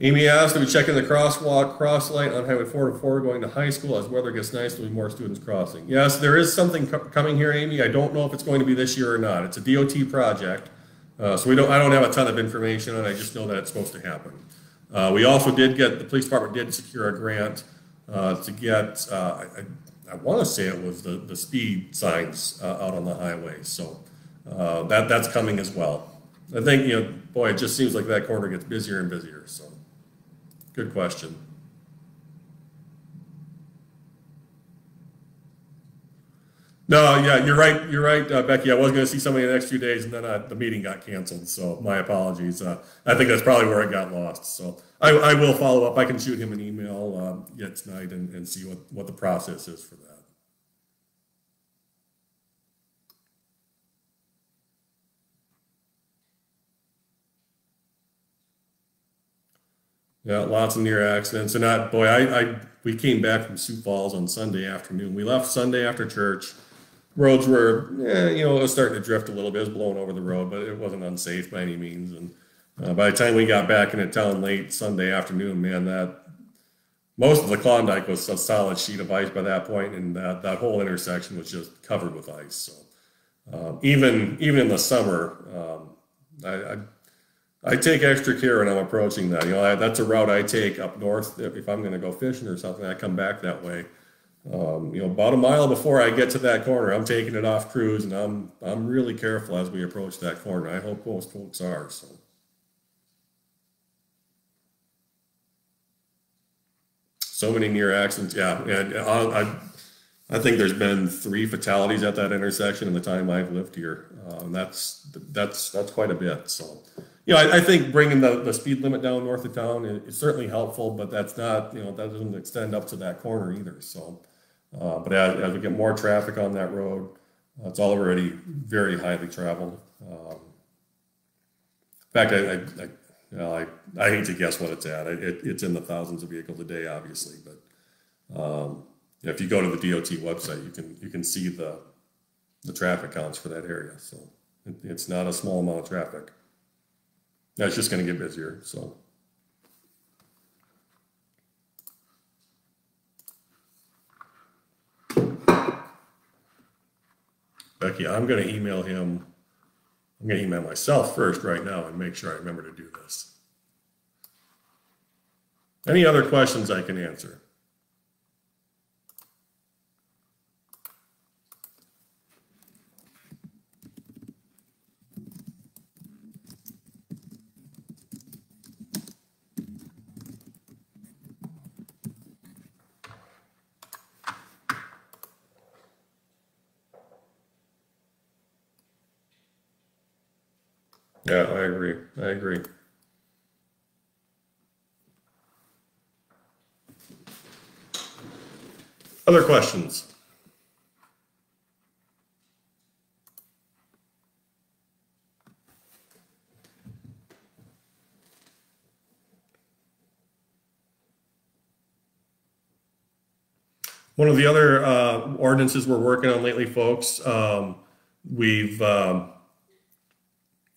Amy asked, "Are we checking the cross light on Highway 404 going to high school? As weather gets nice, there'll be more students crossing." Yes, there is something coming here, Amy. I don't know if it's going to be this year or not. It's a DOT project, so I don't have a ton of information on it. I just know that it's supposed to happen. We also the police department did secure a grant to get, I want to say it was the speed signs out on the highway. So that's coming as well. I think, boy, it just seems like that corner gets busier and busier. So good question. No, yeah, you're right, Becky. I was going to see somebody in the next few days, and then the meeting got canceled. So my apologies. I think that's probably where it got lost. So I will follow up. I can shoot him an email yet tonight and see what the process is for that. Yeah, lots of near accidents. And we came back from Sioux Falls on Sunday afternoon. We left Sunday after church. Roads were, it was starting to drift a little bit. It was blowing over the road, but it wasn't unsafe by any means. And by the time we got back into town late Sunday afternoon, man, most of the Klondike was a solid sheet of ice by that point, and that whole intersection was just covered with ice. So even in the summer, I take extra care when I'm approaching that. That's a route I take up north if I'm going to go fishing or something. I come back that way. About a mile before I get to that corner, I'm taking it off cruise, and I'm really careful as we approach that corner. I hope most folks are. So many near accidents. Yeah, and I think there's been 3 fatalities at that intersection in the time I've lived here. That's quite a bit. So. I think bringing the speed limit down north of town is certainly helpful, but that's not, that doesn't extend up to that corner either. So, but as we get more traffic on that road, it's already very highly traveled. In fact, I hate to guess what it's at. It's in the thousands of vehicles a day, obviously, but if you go to the DOT website, you can see the traffic counts for that area. So it's not a small amount of traffic. It's just going to get busier. So, Becky, I'm going to email him. I'm going to email myself first right now and make sure I remember to do this. Any other questions I can answer? Yeah, I agree. I agree. Other questions? One of the other ordinances we're working on lately, folks, we've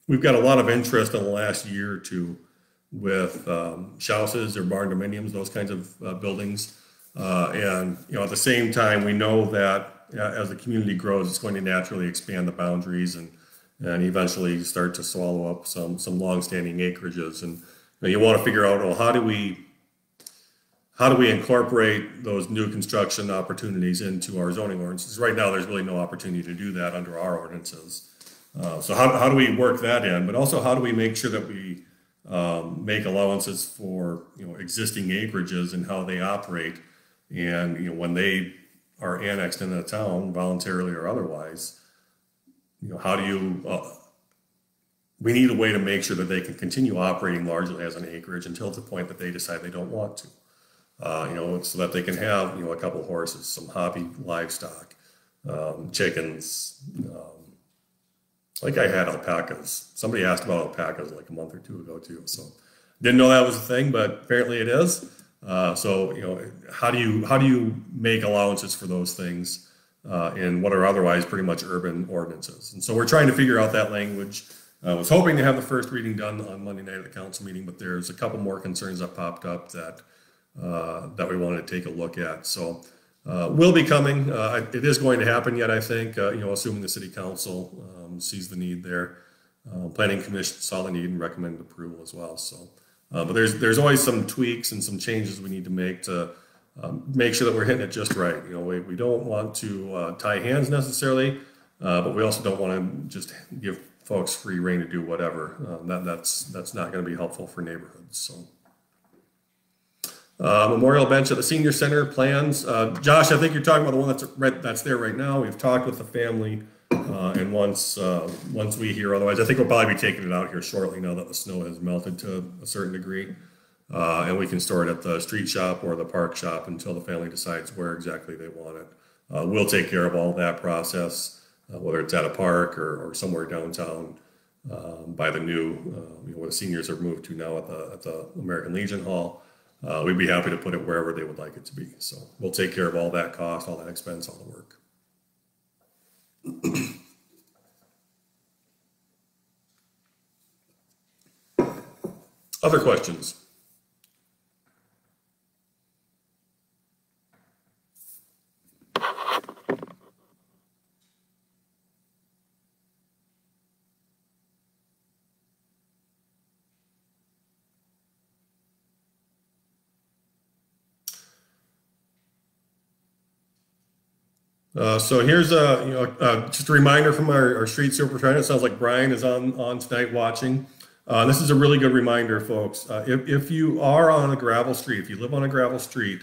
we've got a lot of interest in the last year or two with houses or barn dominiums, those kinds of buildings. And at the same time, we know that as the community grows, it's going to naturally expand the boundaries and eventually start to swallow up some longstanding acreages. And you want to figure out, well, how do we incorporate those new construction opportunities into our zoning ordinances? Right now, there's really no opportunity to do that under our ordinances. So how do we work that in? But also, how do we make sure that we make allowances for existing acreages and how they operate, and when they are annexed into the town, voluntarily or otherwise, how do you? We need a way to make sure that they can continue operating largely as an acreage until the point that they decide they don't want to. So that they can have a couple horses, some hobby livestock, chickens. Like I had alpacas. Somebody asked about alpacas like a month or two ago too. So didn't know that was a thing, but apparently it is. How do you make allowances for those things in what are otherwise pretty much urban ordinances? And so we're trying to figure out that language. I was hoping to have the first reading done on Monday night at the council meeting, but there's a couple more concerns that popped up that we wanted to take a look at. So will be coming. It is going to happen yet, I think, assuming the city council sees the need there. Planning commission saw the need and recommended approval as well. So, but there's always some tweaks and some changes we need to make to make sure that we're hitting it just right. We don't want to tie hands necessarily, but we also don't want to just give folks free rein to do whatever. That's not going to be helpful for neighborhoods. So. Memorial bench at the senior center plans. Josh, I think you're talking about the one that's there right now. We've talked with the family, and once we hear otherwise, I think we'll probably be taking it out here shortly now that the snow has melted to a certain degree, and we can store it at the street shop or the park shop until the family decides where exactly they want it. We'll take care of all that process, whether it's at a park or somewhere downtown by the new where the seniors are moved to now at the American Legion Hall. We'd be happy to put it wherever they would like it to be. So we'll take care of all that cost, all that expense, all the work. Other questions? So here's just a reminder from our street superintendent. It sounds like Brian is on tonight watching. This is a really good reminder, folks. If you are on a gravel street, if you live on a gravel street,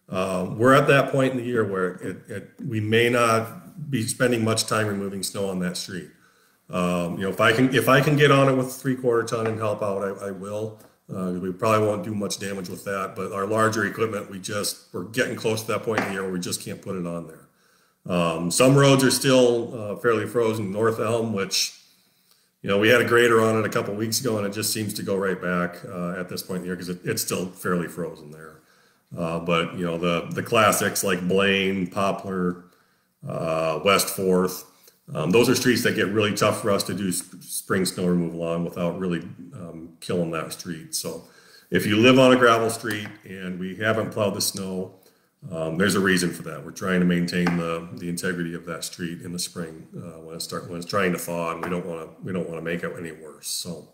we're at that point in the year where we may not be spending much time removing snow on that street. If I can get on it with 3/4 ton and help out, I will. We probably won't do much damage with that, but our larger equipment, we're getting close to that point in the year where we just can't put it on there. Some roads are still fairly frozen. North Elm, which we had a grader on it a couple weeks ago, and it just seems to go right back at this point in the year because it's still fairly frozen there. But the classics like Blaine, Poplar, West Fourth, those are streets that get really tough for us to do spring snow removal on without really killing that street. So if you live on a gravel street and we haven't plowed the snow, there's a reason for that. We're trying to maintain the integrity of that street in the spring when it's trying to thaw, and we don't want to make it any worse. So,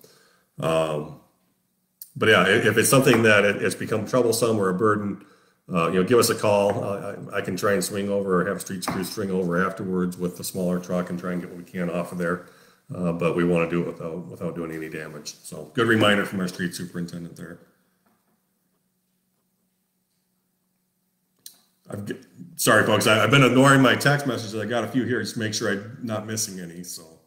but yeah, if it's something that it's become troublesome or a burden, give us a call. I can try and swing over or have street crews swing over afterwards with the smaller truck and try and get what we can off of there. But we want to do it without doing any damage. So, good reminder from our street superintendent there. Sorry, folks. I've been ignoring my text messages. I got a few here just to make sure I'm not missing any. So,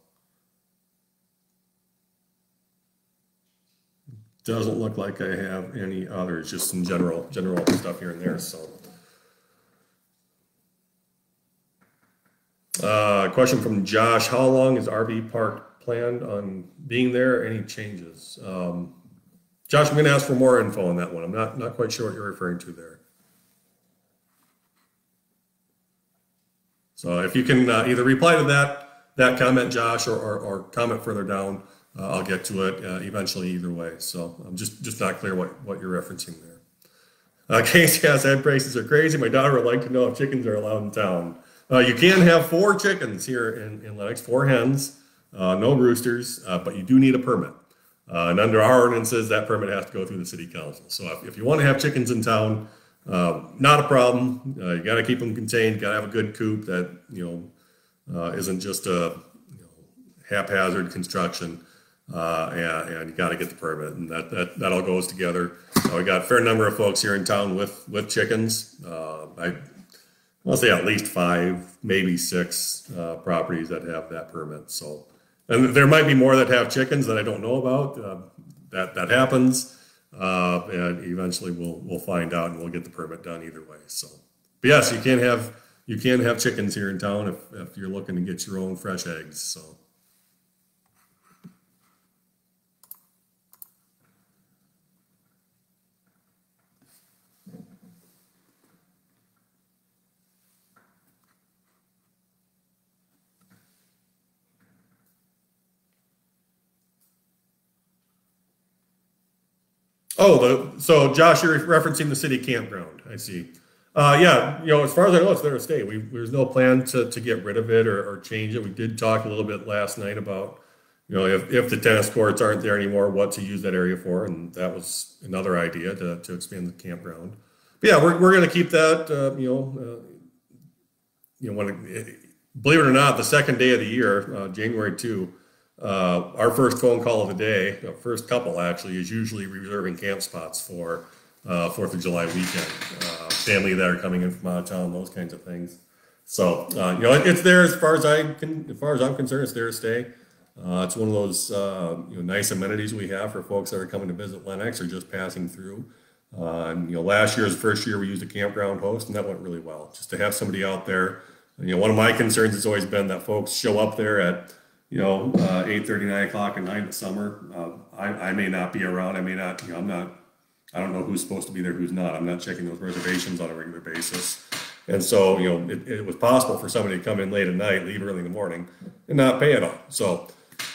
doesn't look like I have any others, just some general stuff here and there. So, question from Josh: how long is RV Park planned on being there? Any changes? Josh, I'm going to ask for more info on that one. I'm not quite sure what you're referring to there. So if you can either reply to that comment, Josh, or comment further down, I'll get to it eventually either way. So I'm just not clear what you're referencing there. Casey asks, egg prices are crazy. My daughter would like to know if chickens are allowed in town. You can have 4 chickens here in Lennox, 4 hens, no roosters, but you do need a permit. And under our ordinances, that permit has to go through the city council. So if you want to have chickens in town, not a problem. You got to keep them contained. Got to have a good coop that isn't just a haphazard construction. And you got to get the permit, and that all goes together. We got a fair number of folks here in town with chickens. I'll say at least 5, maybe 6 properties that have that permit. So, and there might be more that have chickens that I don't know about. That happens, and eventually we'll find out, and we'll get the permit done either way. So, but yes, you can have chickens here in town if you're looking to get your own fresh eggs. So. Oh, so Josh, you're referencing the city campground. I see. Yeah, as far as I know, it's there to stay. There's no plan to get rid of it or change it. We did talk a little bit last night about, if the tennis courts aren't there anymore, what to use that area for, and that was another idea to expand the campground. But yeah, we're going to keep that. Believe it or not, the second day of the year, January 2. Our first phone call of the day, first couple actually, is usually reserving camp spots for 4th of July weekend. Family that are coming in from out of town, those kinds of things. So it's there as far as I'm concerned. It's there to stay. It's one of those nice amenities we have for folks that are coming to visit Lennox or just passing through. Last year was the first year we used a campground host, and that went really well. Just to have somebody out there. One of my concerns has always been that folks show up there at 8:30, 9 o'clock at night in the summer. I may not be around. I may not, I don't know who's supposed to be there, who's not. I'm not checking those reservations on a regular basis. And so, it was possible for somebody to come in late at night, leave early in the morning, and not pay at all. So,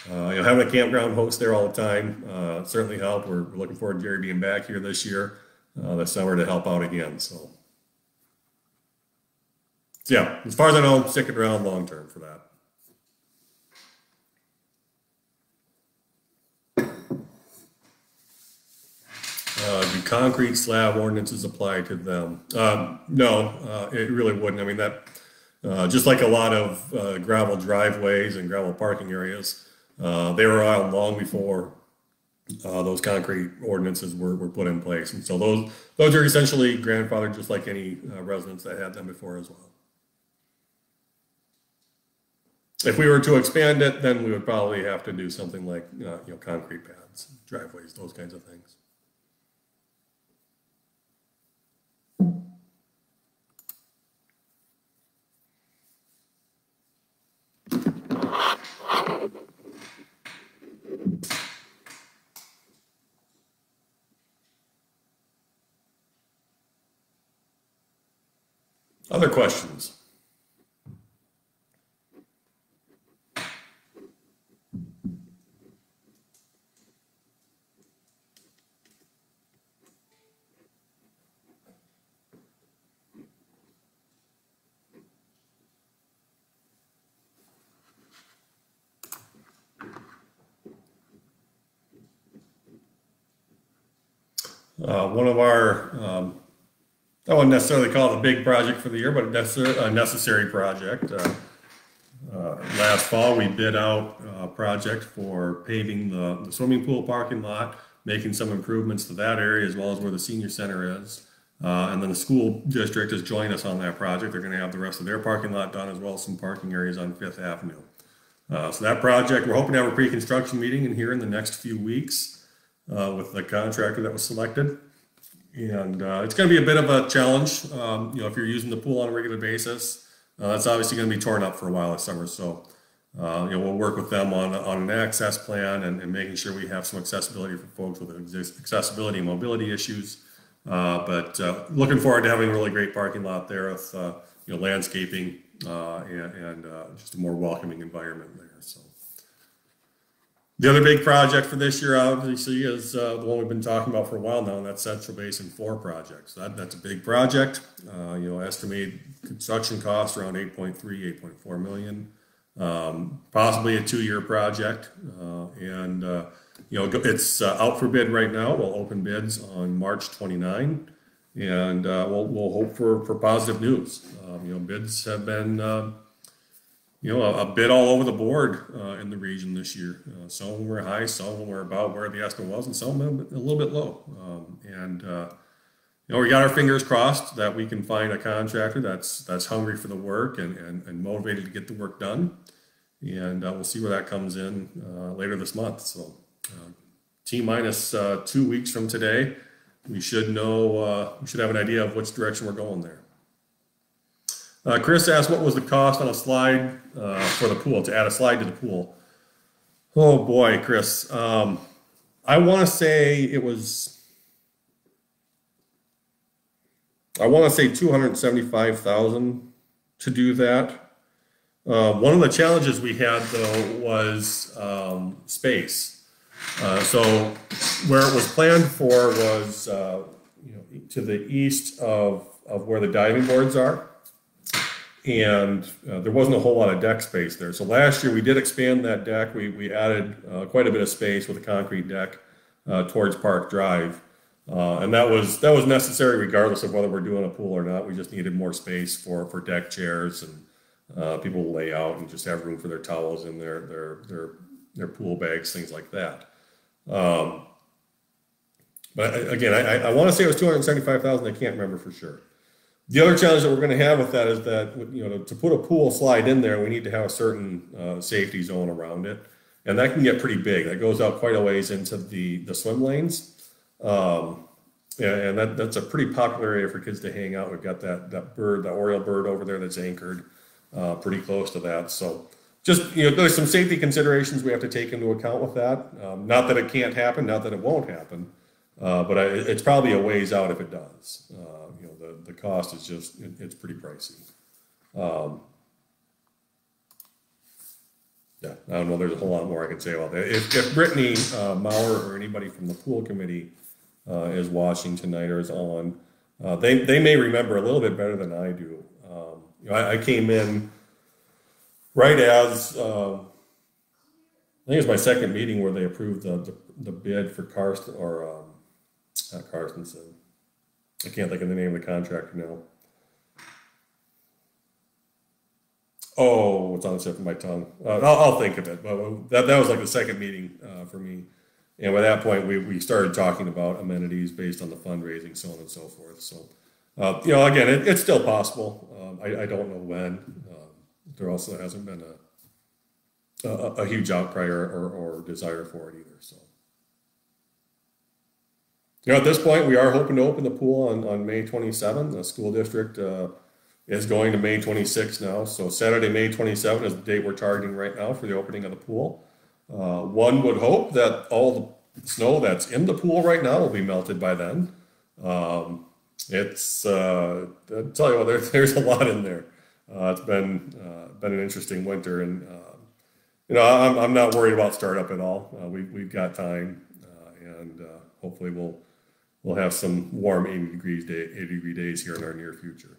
having a campground host there all the time certainly helped. We're looking forward to Jerry being back here this year, this summer, to help out again. So yeah, as far as I know, I'm sticking around long term for that. Do concrete slab ordinances apply to them? No, it really wouldn't. I mean, that just like a lot of gravel driveways and gravel parking areas, they were out long before those concrete ordinances were put in place. And so those are essentially grandfathered, just like any residents that had them before as well. If we were to expand it, then we would probably have to do something like concrete pads, driveways, those kinds of things. Other questions? One of our, I wouldn't necessarily call it a big project for the year, but a necessary project. Last fall, we bid out a project for paving the swimming pool parking lot, making some improvements to that area as well as where the senior center is. And then the school district has joined us on that project. They're going to have the rest of their parking lot done as well as some parking areas on Fifth Avenue. So that project, we're hoping to have a pre-construction meeting in here in the next few weeks. with the contractor that was selected. And it's going to be a bit of a challenge. If you're using the pool on a regular basis, that's obviously going to be torn up for a while this summer. So, we'll work with them on an access plan and making sure we have some accessibility for folks with accessibility and mobility issues. But looking forward to having a really great parking lot there with landscaping and just a more welcoming environment there. So. The other big project for this year, obviously, is the one we've been talking about for a while now, and that's Central Basin 4 project. So that's a big project. Estimated construction costs around 8.4 million. Possibly a 2-year project. It's out for bid right now. We'll open bids on March 29, and we'll hope for positive news. Bids have been a bit all over the board in the region this year. Some of them were high, some of them were about where the estimate was, and some of them a little bit low. We got our fingers crossed that we can find a contractor that's hungry for the work and motivated to get the work done. And we'll see where that comes in later this month. So T-minus 2 weeks from today, we should know, we should have an idea of which direction we're going there. Chris asked what was the cost on a slide for the pool, to add a slide to the pool. Oh boy, Chris. I want to say it was, $275,000 to do that. One of the challenges we had though was space. So where it was planned for was to the east of where the diving boards are. And there wasn't a whole lot of deck space there. So last year we did expand that deck. We added quite a bit of space with a concrete deck towards Park Drive. And that was necessary regardless of whether we're doing a pool or not. We just needed more space for deck chairs and people to lay out and just have room for their towels and their pool bags, things like that. But again, I want to say it was $275,000. I can't remember for sure. The other challenge that we're going to have with that is that, to put a pool slide in there, we need to have a certain safety zone around it. And that can get pretty big. That goes out quite a ways into the swim lanes. And that's a pretty popular area for kids to hang out. We've got that bird, the Oriole bird over there that's anchored pretty close to that. So just, there's some safety considerations we have to take into account with that. Not that it can't happen, not that it won't happen. But it's probably a ways out if it does. The cost is just, it's pretty pricey. Yeah, I don't know, there's a whole lot more I can say about that. If Brittany Maurer or anybody from the pool committee is watching tonight or is on, they may remember a little bit better than I do. I came in right as, I think it was my second meeting where they approved the bid for Karsten, or not Carstensen. I can't think of the name of the contractor now. Oh, it's on the tip of my tongue. I'll think of it. But that was like the second meeting for me. And by that point, we started talking about amenities based on the fundraising, so on and so forth. So, again, it's still possible. I don't know when. There also hasn't been a huge outcry or desire for it either. So. At this point, we are hoping to open the pool on May 27. The school district is going to May 26 now. So Saturday, May 27 is the date we're targeting right now for the opening of the pool. One would hope that all the snow that's in the pool right now will be melted by then. I'll tell you what, there's a lot in there. It's been an interesting winter, and I'm not worried about startup at all. We've got time, and hopefully we'll have some warm 80 degree days here in our near future.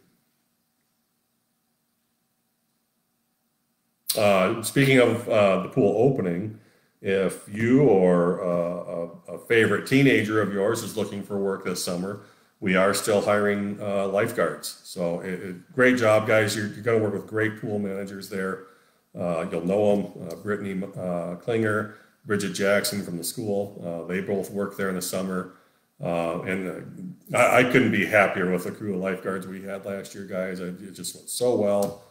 Speaking of the pool opening, if you or a favorite teenager of yours is looking for work this summer, we are still hiring lifeguards. So great job, guys. You're going to work with great pool managers there. You'll know them, Brittany Klinger, Bridget Jackson from the school. They both work there in the summer. And I couldn't be happier with the crew of lifeguards we had last year, guys. It just went so well.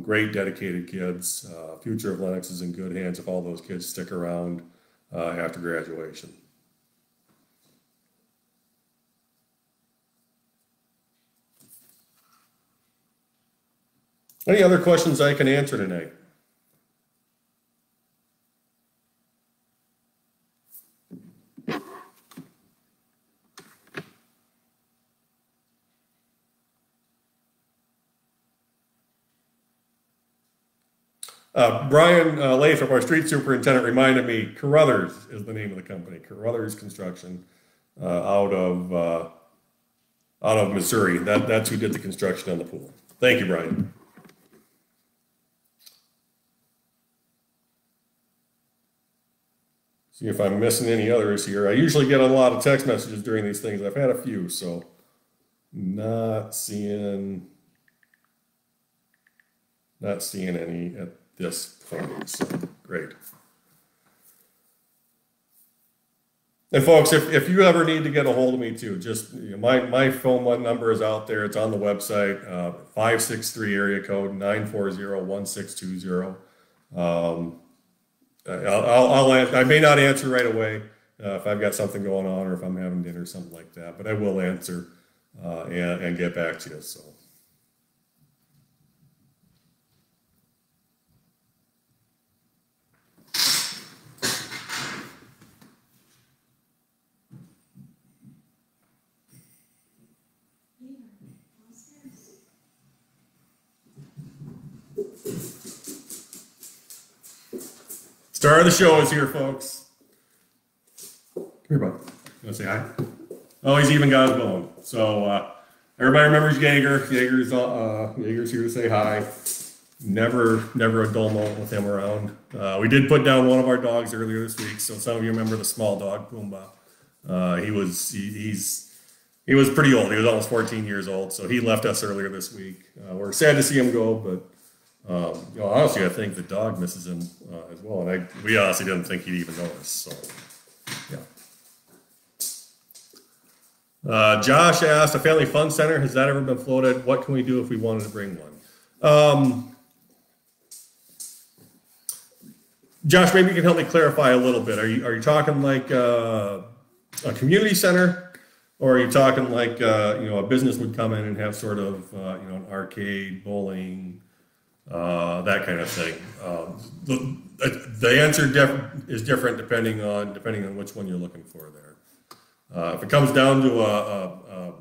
Great dedicated kids. Future of Lennox is in good hands if all those kids stick around after graduation. Any other questions I can answer tonight? Brian Lathrop, our street superintendent, reminded me Carruthers is the name of the company, Carruthers Construction, out of Missouri. That's who did the construction on the pool. Thank you, Brian. See if I'm missing any others here. I usually get a lot of text messages during these things. I've had a few, so not seeing any at this point. So great. And folks, if you ever need to get a hold of me too, just my phone number is out there. It's on the website. 563 area code 940-1620. I may not answer right away if I've got something going on or if I'm having dinner or something like that, but I will answer and get back to you. So. Star of the show is here, folks. Come here, bud. You want to say hi? Oh, he's even got his bone. So everybody remembers Jaeger. Jaeger's here to say hi. Never a dull moment with him around. We did put down one of our dogs earlier this week. So some of you remember the small dog, Pumbaa. He was pretty old. He was almost 14 years old. So he left us earlier this week. We're sad to see him go, but honestly, I think the dog misses him as well, and we honestly didn't think he'd even notice. So, yeah. Josh asked, a family fun center, has that ever been floated? What can we do if we wanted to bring one? Josh, maybe you can help me clarify a little bit. Are you talking like a community center, or are you talking like a business would come in and have sort of an arcade, bowling? That kind of thing. The answer is different depending on which one you're looking for there. If it comes down to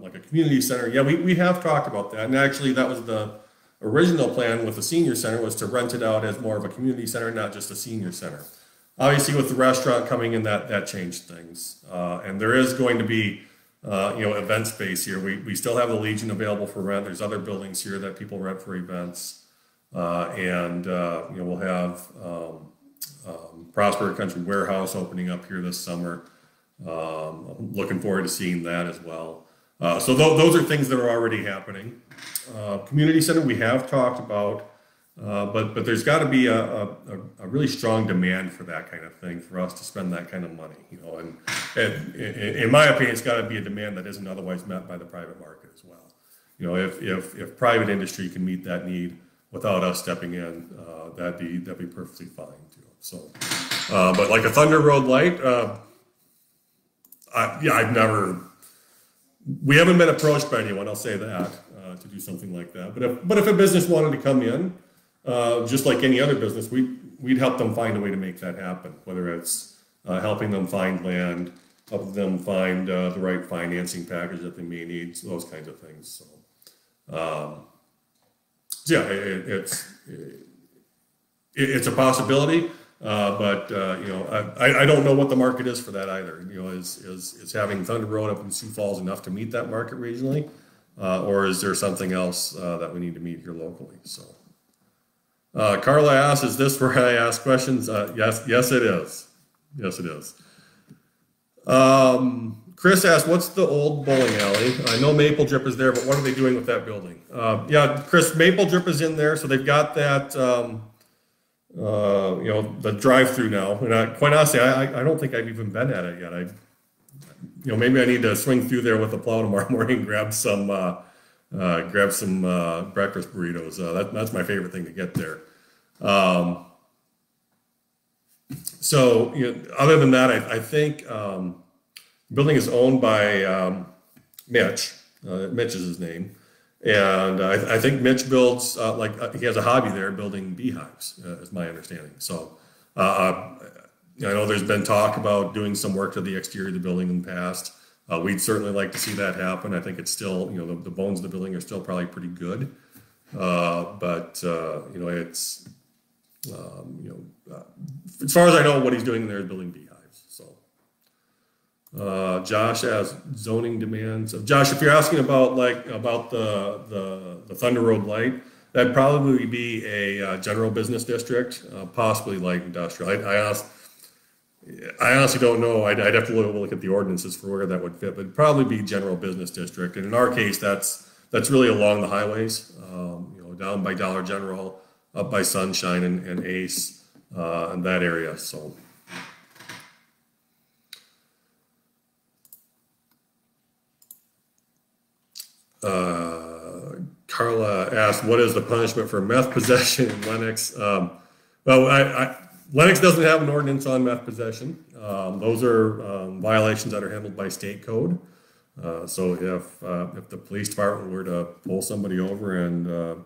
like a community center, yeah, we have talked about that, and actually that was the original plan with the senior center, was to rent it out as more of a community center, not just a senior center. Obviously, with the restaurant coming in, that changed things, and there is going to be event space here. We still have the Legion available for rent. There's other buildings here that people rent for events. We'll have Prosper Country Warehouse opening up here this summer. I'm looking forward to seeing that as well. So those are things that are already happening. Community center we have talked about, but there's got to be a really strong demand for that kind of thing for us to spend that kind of money. And in my opinion, it's got to be a demand that isn't otherwise met by the private market as well. If private industry can meet that need without us stepping in, that'd be perfectly fine too. So, but like a Thunder Road light, we haven't been approached by anyone. I'll say that to do something like that. But if a business wanted to come in, just like any other business, we'd help them find a way to make that happen. Whether it's helping them find land, helping them find the right financing package that they may need, those kinds of things. So. Yeah, it's a possibility, but I don't know what the market is for that either. Is having Thunder Road up in Sioux Falls enough to meet that market regionally, or is there something else that we need to meet here locally? So, Carla asks, "Is this where I ask questions?" Yes, it is. Yes, it is. Chris asked, what's the old bowling alley? I know Maple Drip is there, but what are they doing with that building? Yeah, Chris, Maple Drip is in there, so they've got that, the drive-through now. And quite honestly, I don't think I've even been at it yet. Maybe I need to swing through there with a plow tomorrow morning and grab some breakfast burritos. That's my favorite thing to get there. Other than that, I think. The building is owned by Mitch. Mitch is his name. And I think Mitch builds, he has a hobby there building beehives, is my understanding. So I know there's been talk about doing some work to the exterior of the building in the past. We'd certainly like to see that happen. I think it's still, the bones of the building are still probably pretty good. But it's, as far as I know, what he's doing there is building beehives. So Josh has zoning demands. Josh, if you're asking about the Thunder Road light, that'd probably be a general business district, possibly light industrial. I honestly don't know. I'd have to look at the ordinances for where that would fit, but it'd probably be general business district. And in our case, that's really along the highways, down by Dollar General, up by Sunshine and Ace, and that area. So. Carla asked, what is the punishment for meth possession in Lennox? Lennox doesn't have an ordinance on meth possession. Those are violations that are handled by state code. So if the police department were to pull somebody over and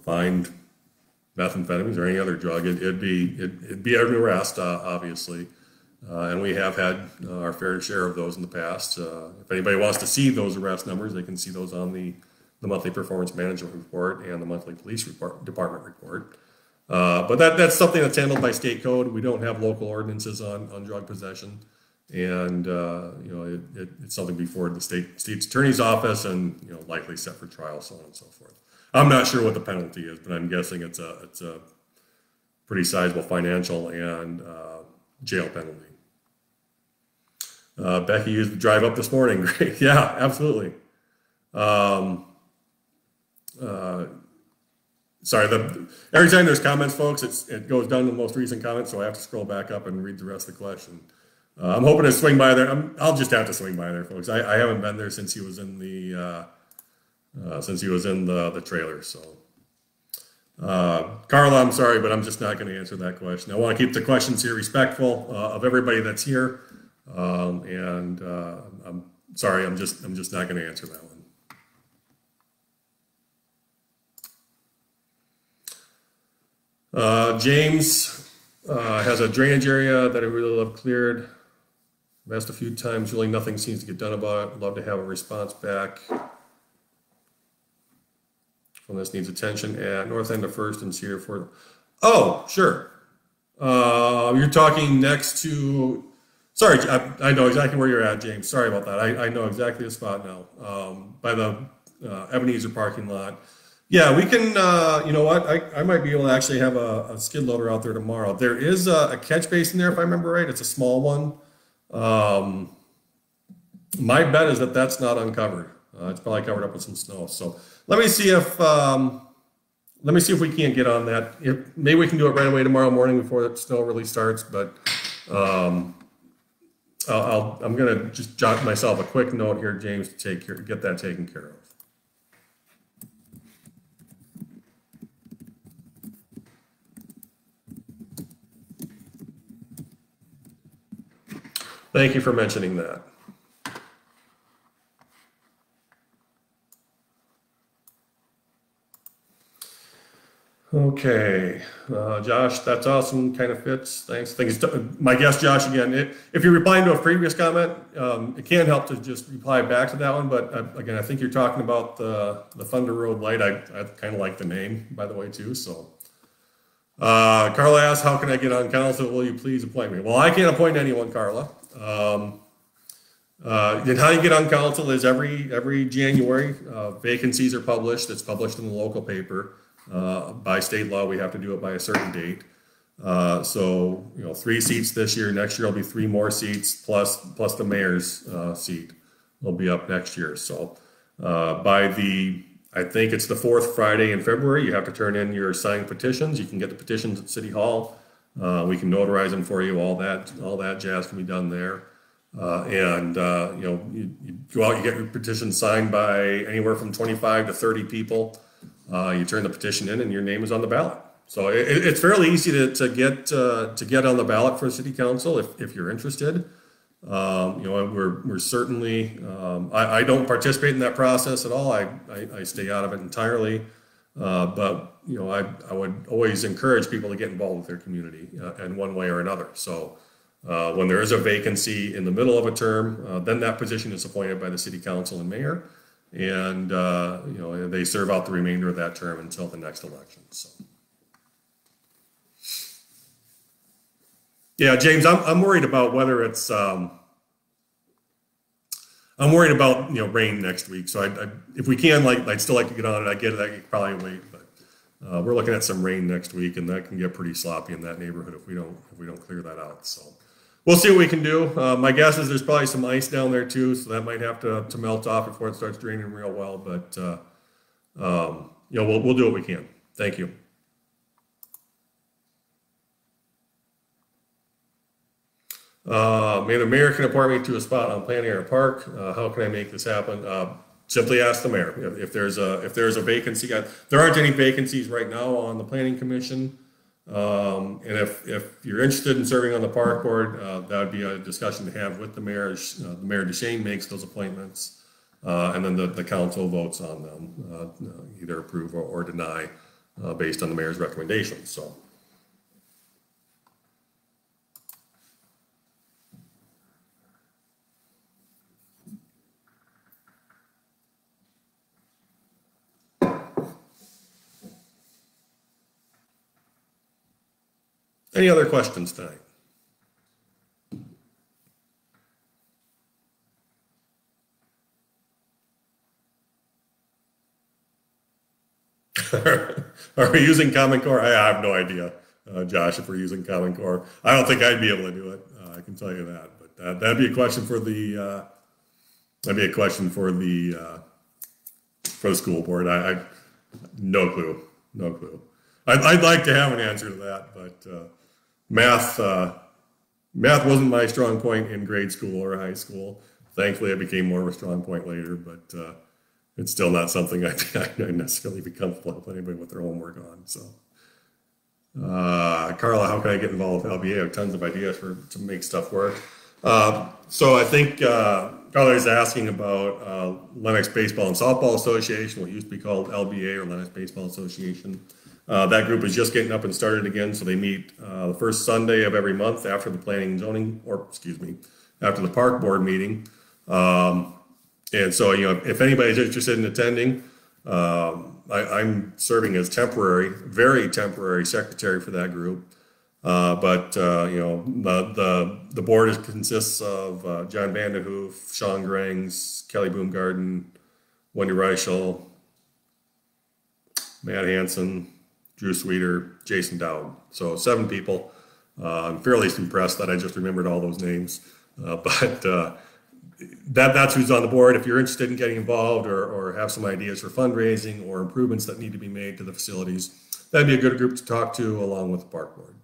find methamphetamines or any other drug, it'd be an arrest, obviously. And we have had our fair share of those in the past. If anybody wants to see those arrest numbers, they can see those on the monthly performance management report and the monthly police department report. But that's something that's handled by state code. We don't have local ordinances on drug possession, and it's something before the state's attorney's office, and likely set for trial, so on and so forth. I'm not sure what the penalty is, but I'm guessing it's a pretty sizable financial and jail penalty. Becky used the drive up this morning. Great, yeah, absolutely. Sorry, every time there's comments, folks, it goes down to the most recent comments, so I have to scroll back up and read the rest of the question. I'm hoping to swing by there. I'll just have to swing by there, folks. I haven't been there since he was in the trailer. So, Carla, I'm sorry, but I'm just not going to answer that question. I want to keep the questions here respectful of everybody that's here, and I'm sorry, I'm just not going to answer that one. James has a drainage area that I really love cleared. I've asked a few times, really nothing seems to get done about it. Love to have a response back. When this needs attention at north end of First and Cedar Fort. Oh, sure. You're talking next to, sorry, I know exactly where you're at, James. Sorry about that. I know exactly the spot now, by the Ebenezer parking lot. Yeah, we can, you know what, I might be able to actually have a skid loader out there tomorrow. There is a catch basin there, if I remember right. It's a small one. My bet is that that's not uncovered. It's probably covered up with some snow. So let me see if we can't get on that. Maybe we can do it right away tomorrow morning before the snow really starts. But I'm gonna just jot myself a quick note here, James, to get that taken care of. Thank you for mentioning that. Okay, Josh, that's awesome. Kind of fits. Thanks. My guess, Josh, again, if you're replying to a previous comment, it can help to just reply back to that one. But again, I think you're talking about the Thunder Road light. I kind of like the name, by the way, too. So, Carla asks, how can I get on council? Will you please appoint me? Well, I can't appoint anyone, Carla. And how you get on council is every January, vacancies are published. It's published in the local paper. By state law, we have to do it by a certain date. So 3 seats this year. Next year will be 3 more seats plus the mayor's seat will be up next year. So I think it's the 4th Friday in February, you have to turn in your signed petitions. You can get the petitions at City Hall. We can notarize them for you. All that jazz can be done there. You go out, you get your petition signed by anywhere from 25 to 30 people. You turn the petition in, and your name is on the ballot. So it's fairly easy to get on the ballot for city council if you're interested. You know, we're certainly, I don't participate in that process at all. I stay out of it entirely. But, you know, I would always encourage people to get involved with their community in one way or another. So when there is a vacancy in the middle of a term, then that position is appointed by the city council and mayor. And, you know, they serve out the remainder of that term until the next election. So. Yeah, James, I'm worried about whether it's, I'm worried about, you know, rain next week. So if we can, like, I'd still like to get on it. I get it. I could probably wait, but we're looking at some rain next week, and that can get pretty sloppy in that neighborhood if we don't clear that out. So we'll see what we can do. My guess is there's probably some ice down there too, so that might have to melt off before it starts draining real well. But you know, we'll do what we can. Thank you. May the mayor can appoint me to a spot on Plan Air Park. How can I make this happen? Simply ask the mayor. If there's a vacancy. There aren't any vacancies right now on the planning commission. And if you're interested in serving on the park board, that would be a discussion to have with the mayor. The mayor DeShane makes those appointments, and then the council votes on them, either approve or deny, based on the mayor's recommendations. So. Any other questions tonight? Are we using Common Core? I have no idea, Josh, if we're using Common Core. I don't think I'd be able to do it. I can tell you that. But that'd be a question for the for the school board. I no clue, no clue. I'd like to have an answer to that, but math wasn't my strong point in grade school or high school. Thankfully, it became more of a strong point later, but it's still not something I necessarily be comfortable with anybody with their homework on. So, Carla, how can I get involved with LBA? I have tons of ideas to make stuff work. So I think Carla is asking about Lennox Baseball and Softball Association, what used to be called LBA or Lennox Baseball Association. That group is just getting up and started again, so they meet the first Sunday of every month after the planning and zoning, or excuse me, after the park board meeting. And so, you know, if anybody's interested in attending, I'm serving as very temporary secretary for that group. But you know, the board consists of John Vanderhoof, Sean Grangs, Kelly Boomgarden, Wendy Reichel, Matt Hansen, Drew Sweeter, Jason Dowd. So 7 people. I'm fairly impressed that I just remembered all those names. But that's who's on the board. If you're interested in getting involved or have some ideas for fundraising or improvements that need to be made to the facilities, that'd be a good group to talk to along with the park board.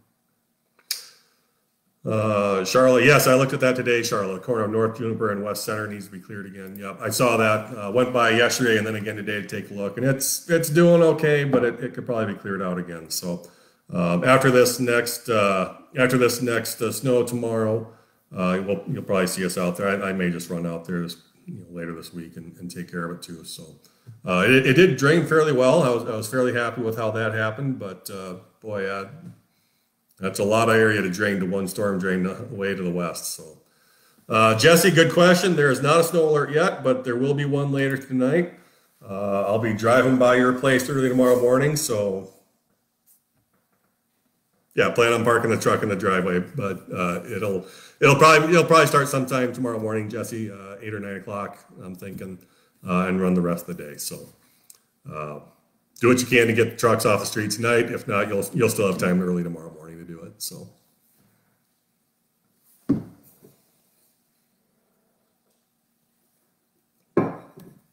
Charlotte, yes, I looked at that today, Charlotte. Corner of North Juniper and West Center needs to be cleared again. Yep, I saw that. Went by yesterday and then again today to take a look, and it's doing okay, but it could probably be cleared out again. So after this next snow tomorrow, you'll probably see us out there. I may just run out there later this week and take care of it too. So it did drain fairly well. I was fairly happy with how that happened, but boy. That's a lot of area to drain to one storm drain away to the west. So, Jesse, good question. There is not a snow alert yet, but there will be one later tonight. I'll be driving by your place early tomorrow morning. So, yeah, plan on parking the truck in the driveway, but it'll probably start sometime tomorrow morning, Jesse, 8 or 9 o'clock. I'm thinking, and run the rest of the day. So. Do what you can to get the trucks off the street tonight. If not, you'll still have time early tomorrow morning to do it. So,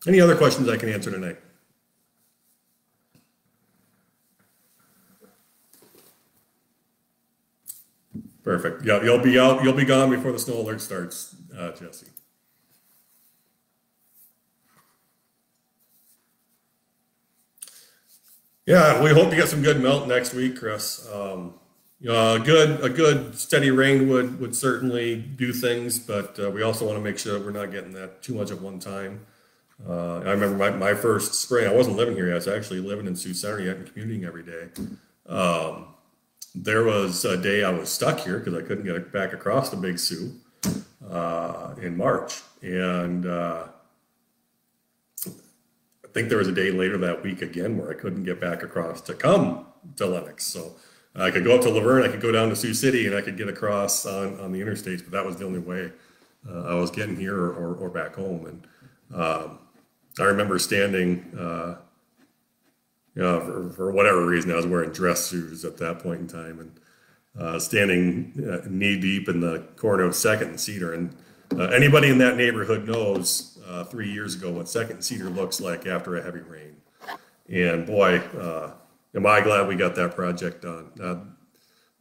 any other questions I can answer tonight? Perfect. Yeah, you'll be gone before the snow alert starts, Jesse. Yeah, we hope to get some good melt next week, Chris. a good steady rain would certainly do things, but we also want to make sure that we're not getting that too much at one time. I remember my first spring. I wasn't living here yet. I was actually living in Sioux Center yet and commuting every day. There was a day I was stuck here because I couldn't get back across the Big Sioux in March, and I think there was a day later that week again where I couldn't get back across to come to Lennox. So I could go up to Laverne, I could go down to Sioux City, and I could get across on the interstates, but that was the only way I was getting here or back home. And I remember standing, for whatever reason, I was wearing dress shoes at that point in time, and standing knee deep in the corner of Second and Cedar. And anybody in that neighborhood knows 3 years ago what Second and Cedar looks like after a heavy rain. And boy, am I glad we got that project done.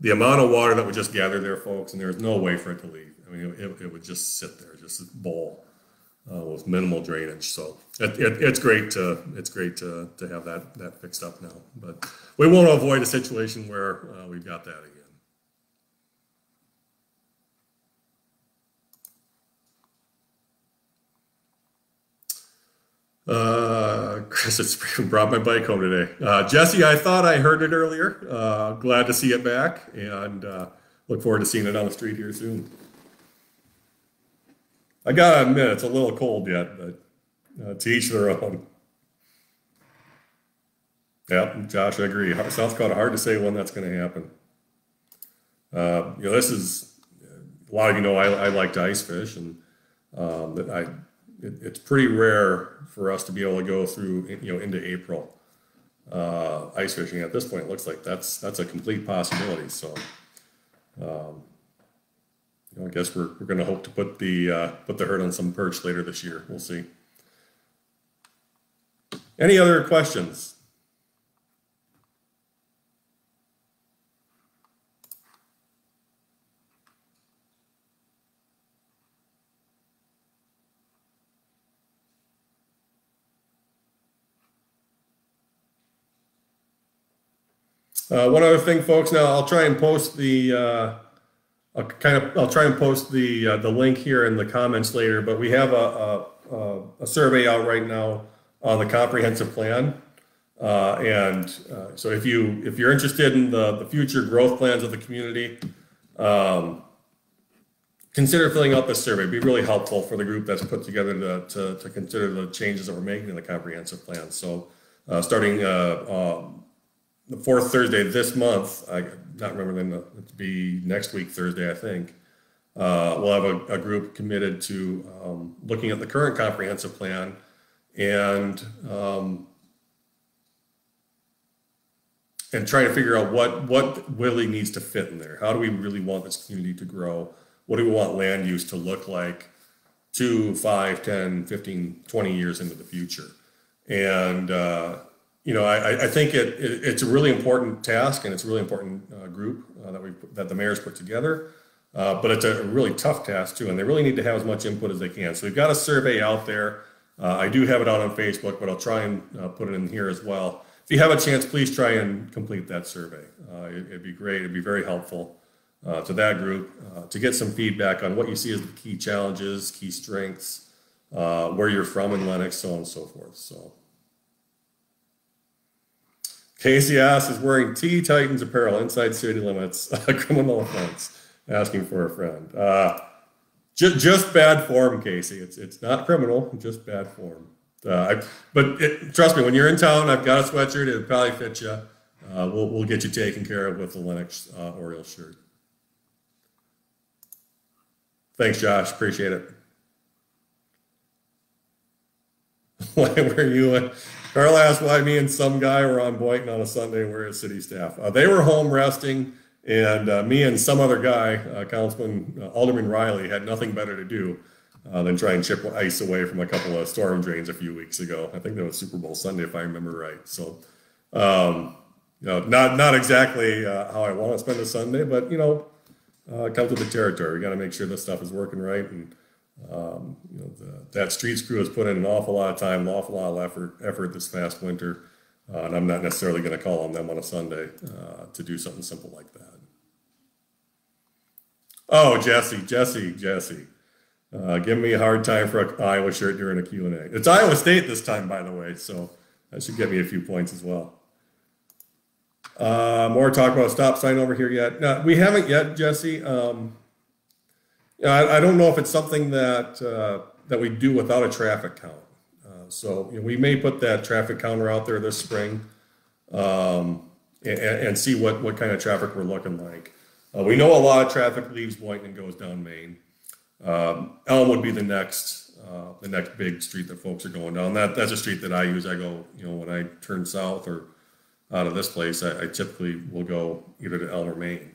The amount of water that would just gather there, folks, and there's no way for it to leave. I mean, it would just sit there, just a bowl with minimal drainage. So it's great to have that fixed up now. But we won't avoid a situation where we've got that again. Chris, it's brought my bike home today. Jesse, I thought I heard it earlier. Glad to see it back, and look forward to seeing it on the street here soon. I gotta admit, it's a little cold yet, but to each their own. Yeah, Josh, I agree. South Dakota, hard to say when that's going to happen. This is a lot of you know I like to ice fish, and it's pretty rare for us to be able to go through into April ice fishing. At this point, it looks like that's a complete possibility. So I guess we're going to hope to put the herd on some perch later this year. We'll see. Any other questions? One other thing, folks. Now I'll try and post the link here in the comments later. But we have a survey out right now on the comprehensive plan, so if you're interested in the future growth plans of the community, consider filling out this survey. It'd be really helpful for the group that's put together to consider the changes that we're making in the comprehensive plan. So starting the fourth Thursday this month, I not remembering it'll be next week Thursday, I think. We'll have a group committed to looking at the current comprehensive plan and trying to figure out what really needs to fit in there. How do we really want this community to grow? What do we want land use to look like 2, 5, 10, 15, 20 years into the future? And I think it's a really important task, and it's a really important group that the mayor's put together. But it's a really tough task too, and they really need to have as much input as they can. So we've got a survey out there. I do have it out on Facebook, but I'll try and put it in here as well. If you have a chance, please try and complete that survey. It'd be great. It'd be very helpful to that group to get some feedback on what you see as the key challenges, key strengths, where you're from in Lennox, so on and so forth. So. Casey asks, is wearing T Titans apparel inside city limits a criminal offense? Asking for a friend. Just bad form, Casey. It's not criminal, just bad form. Trust me, when you're in town, I've got a sweatshirt. It'll probably fit you. We'll get you taken care of with the Lennox Orioles shirt. Thanks, Josh. Appreciate it. Why were you? Carl asked why me and some guy were on Boynton on a Sunday and we're at city staff. They were home resting, and me and some other guy, Councilman Alderman Riley, had nothing better to do than try and chip ice away from a couple of storm drains a few weeks ago. I think that was Super Bowl Sunday, if I remember right. So, not exactly how I want to spend a Sunday, but it comes with the territory. We got to make sure this stuff is working right, and that streets crew has put in an awful lot of time, an awful lot of effort this past winter, and I'm not necessarily going to call on them on a Sunday to do something simple like that. Oh, Jesse. Give me a hard time for an Iowa shirt during a Q&A. It's Iowa State this time, by the way, so that should get me a few points as well. More talk about stop sign over here yet? No, we haven't yet, Jesse. I don't know if it's something that we do without a traffic count. So we may put that traffic counter out there this spring and see what kind of traffic we're looking like. We know a lot of traffic leaves Boynton and goes down Main. Elm would be the next big street that folks are going down. That's a street that I use. I go, when I turn south or out of this place, I typically will go either to Elm or Main.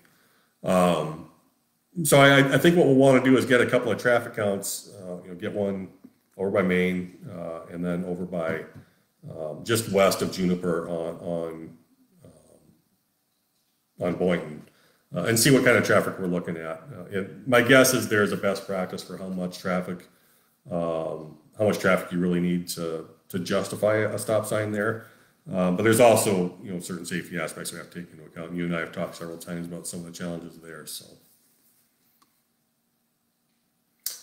So I think what we'll want to do is get a couple of traffic counts, get one over by Main and then over by just west of Juniper on Boynton. And see what kind of traffic we're looking at. My guess is there's a best practice for how much traffic you really need to justify a stop sign there. But there's also certain safety aspects we have to take into account. You and I have talked several times about some of the challenges there. So,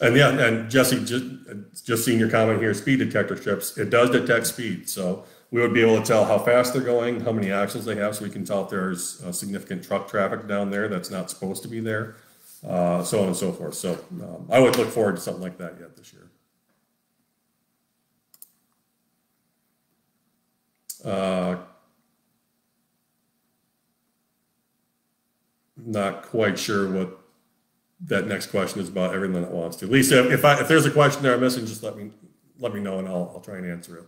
and yeah, and Jesse, just seeing your comment here, speed detector strips, it does detect speed, so we would be able to tell how fast they're going, how many axles they have, so we can tell if there's significant truck traffic down there that's not supposed to be there, so on and so forth. So I would look forward to something like that yet this year. Not quite sure what that next question is about. Everyone that wants to. Lisa, if there's a question there I'm missing, just let me know and I'll try and answer it.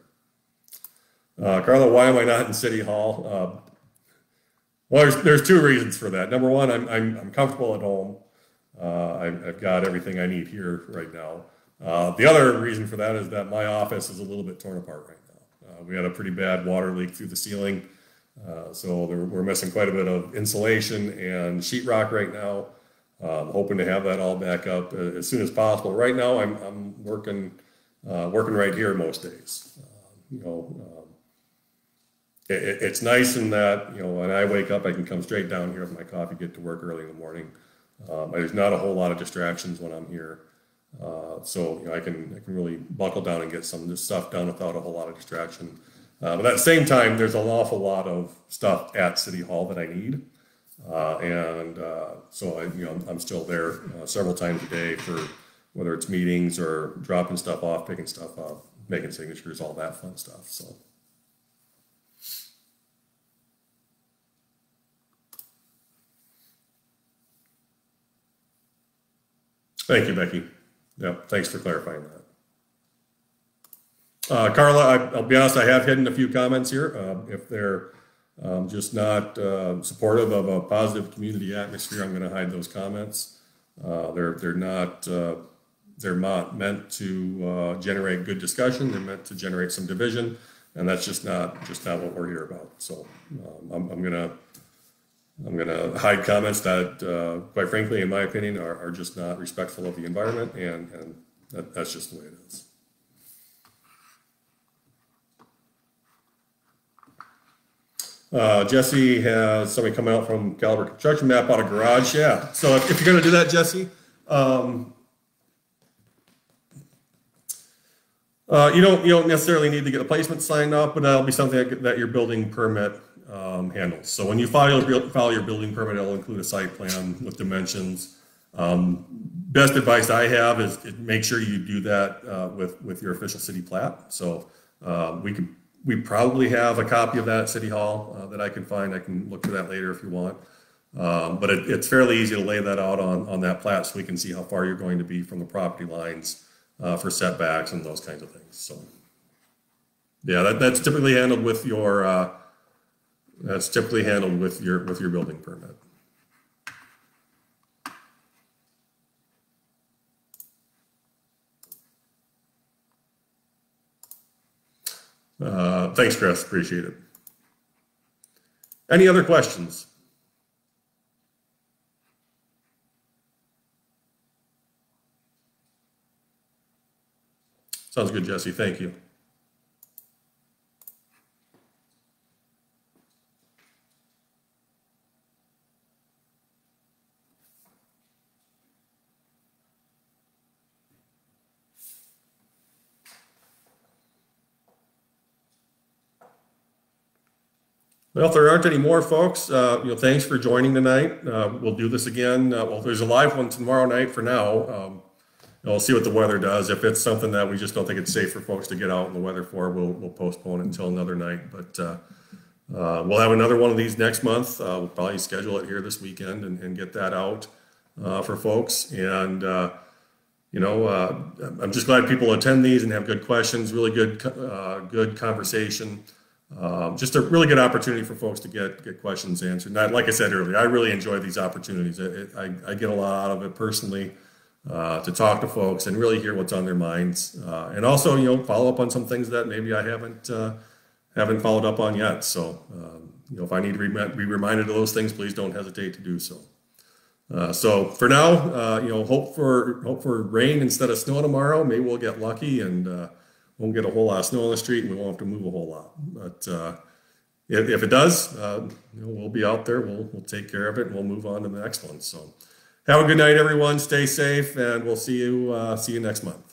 Carla, why am I not in City Hall? Well, there's two reasons for that. Number one, I'm comfortable at home. I've got everything I need here right now. The other reason for that is that my office is a little bit torn apart right now. We had a pretty bad water leak through the ceiling, so we're missing quite a bit of insulation and sheetrock right now. Hoping to have that all back up as soon as possible. Right now, I'm working right here most days. It's nice in that when I wake up, I can come straight down here with my coffee, get to work early in the morning. There's not a whole lot of distractions when I'm here, so I can really buckle down and get some of this stuff done without a whole lot of distraction. But at the same time, there's an awful lot of stuff at City Hall that I need. So I'm still there several times a day for whether it's meetings or dropping stuff off, picking stuff up, making signatures, all that fun stuff. So. Thank you, Becky. Yeah, thanks for clarifying that. Carla, I'll be honest, I have hidden a few comments here. If they're just not supportive of a positive community atmosphere, I'm going to hide those comments. They're not meant to generate good discussion. They're meant to generate some division, and that's just not what we're here about. So I'm gonna hide comments that, quite frankly, in my opinion, are just not respectful of the environment, and that's just the way it is. Jesse has somebody coming out from Caliber Construction, map out a garage. Yeah. So if you're going to do that, Jesse, you don't necessarily need to get a placement signed up, but that'll be something that your building permit handles. So when you file your building permit, it'll include a site plan with dimensions. Best advice I have is make sure you do that with your official city plat. So we probably have a copy of that at City Hall that I can find. I can look for that later if you want. But it's fairly easy to lay that out on that plat so we can see how far you're going to be from the property lines for setbacks and those kinds of things. So yeah, that's typically handled with your building permit. Thanks, Chris. Appreciate it. Any other questions? Sounds good, Jesse. Thank you. Well, if there aren't any more folks, thanks for joining tonight. We'll do this again. Well, there's a live one tomorrow night for now. We'll see what the weather does. If it's something that we just don't think it's safe for folks to get out in the weather for, we'll postpone it until another night. But we'll have another one of these next month. We'll probably schedule it here this weekend and get that out for folks. And I'm just glad people attend these and have good questions. Really good conversation. Just a really good opportunity for folks to get questions answered. And like I said earlier, I really enjoy these opportunities. I get a lot out of it personally, to talk to folks and really hear what's on their minds, and also follow up on some things that maybe I haven't followed up on yet. So if I need to be reminded of those things, please don't hesitate to do so. So for now, hope for rain instead of snow tomorrow. Maybe we'll get lucky and won't get a whole lot of snow on the street, and we won't have to move a whole lot. But if it does, we'll be out there. We'll take care of it, and we'll move on to the next one. So have a good night, everyone. Stay safe, and we'll see you next month.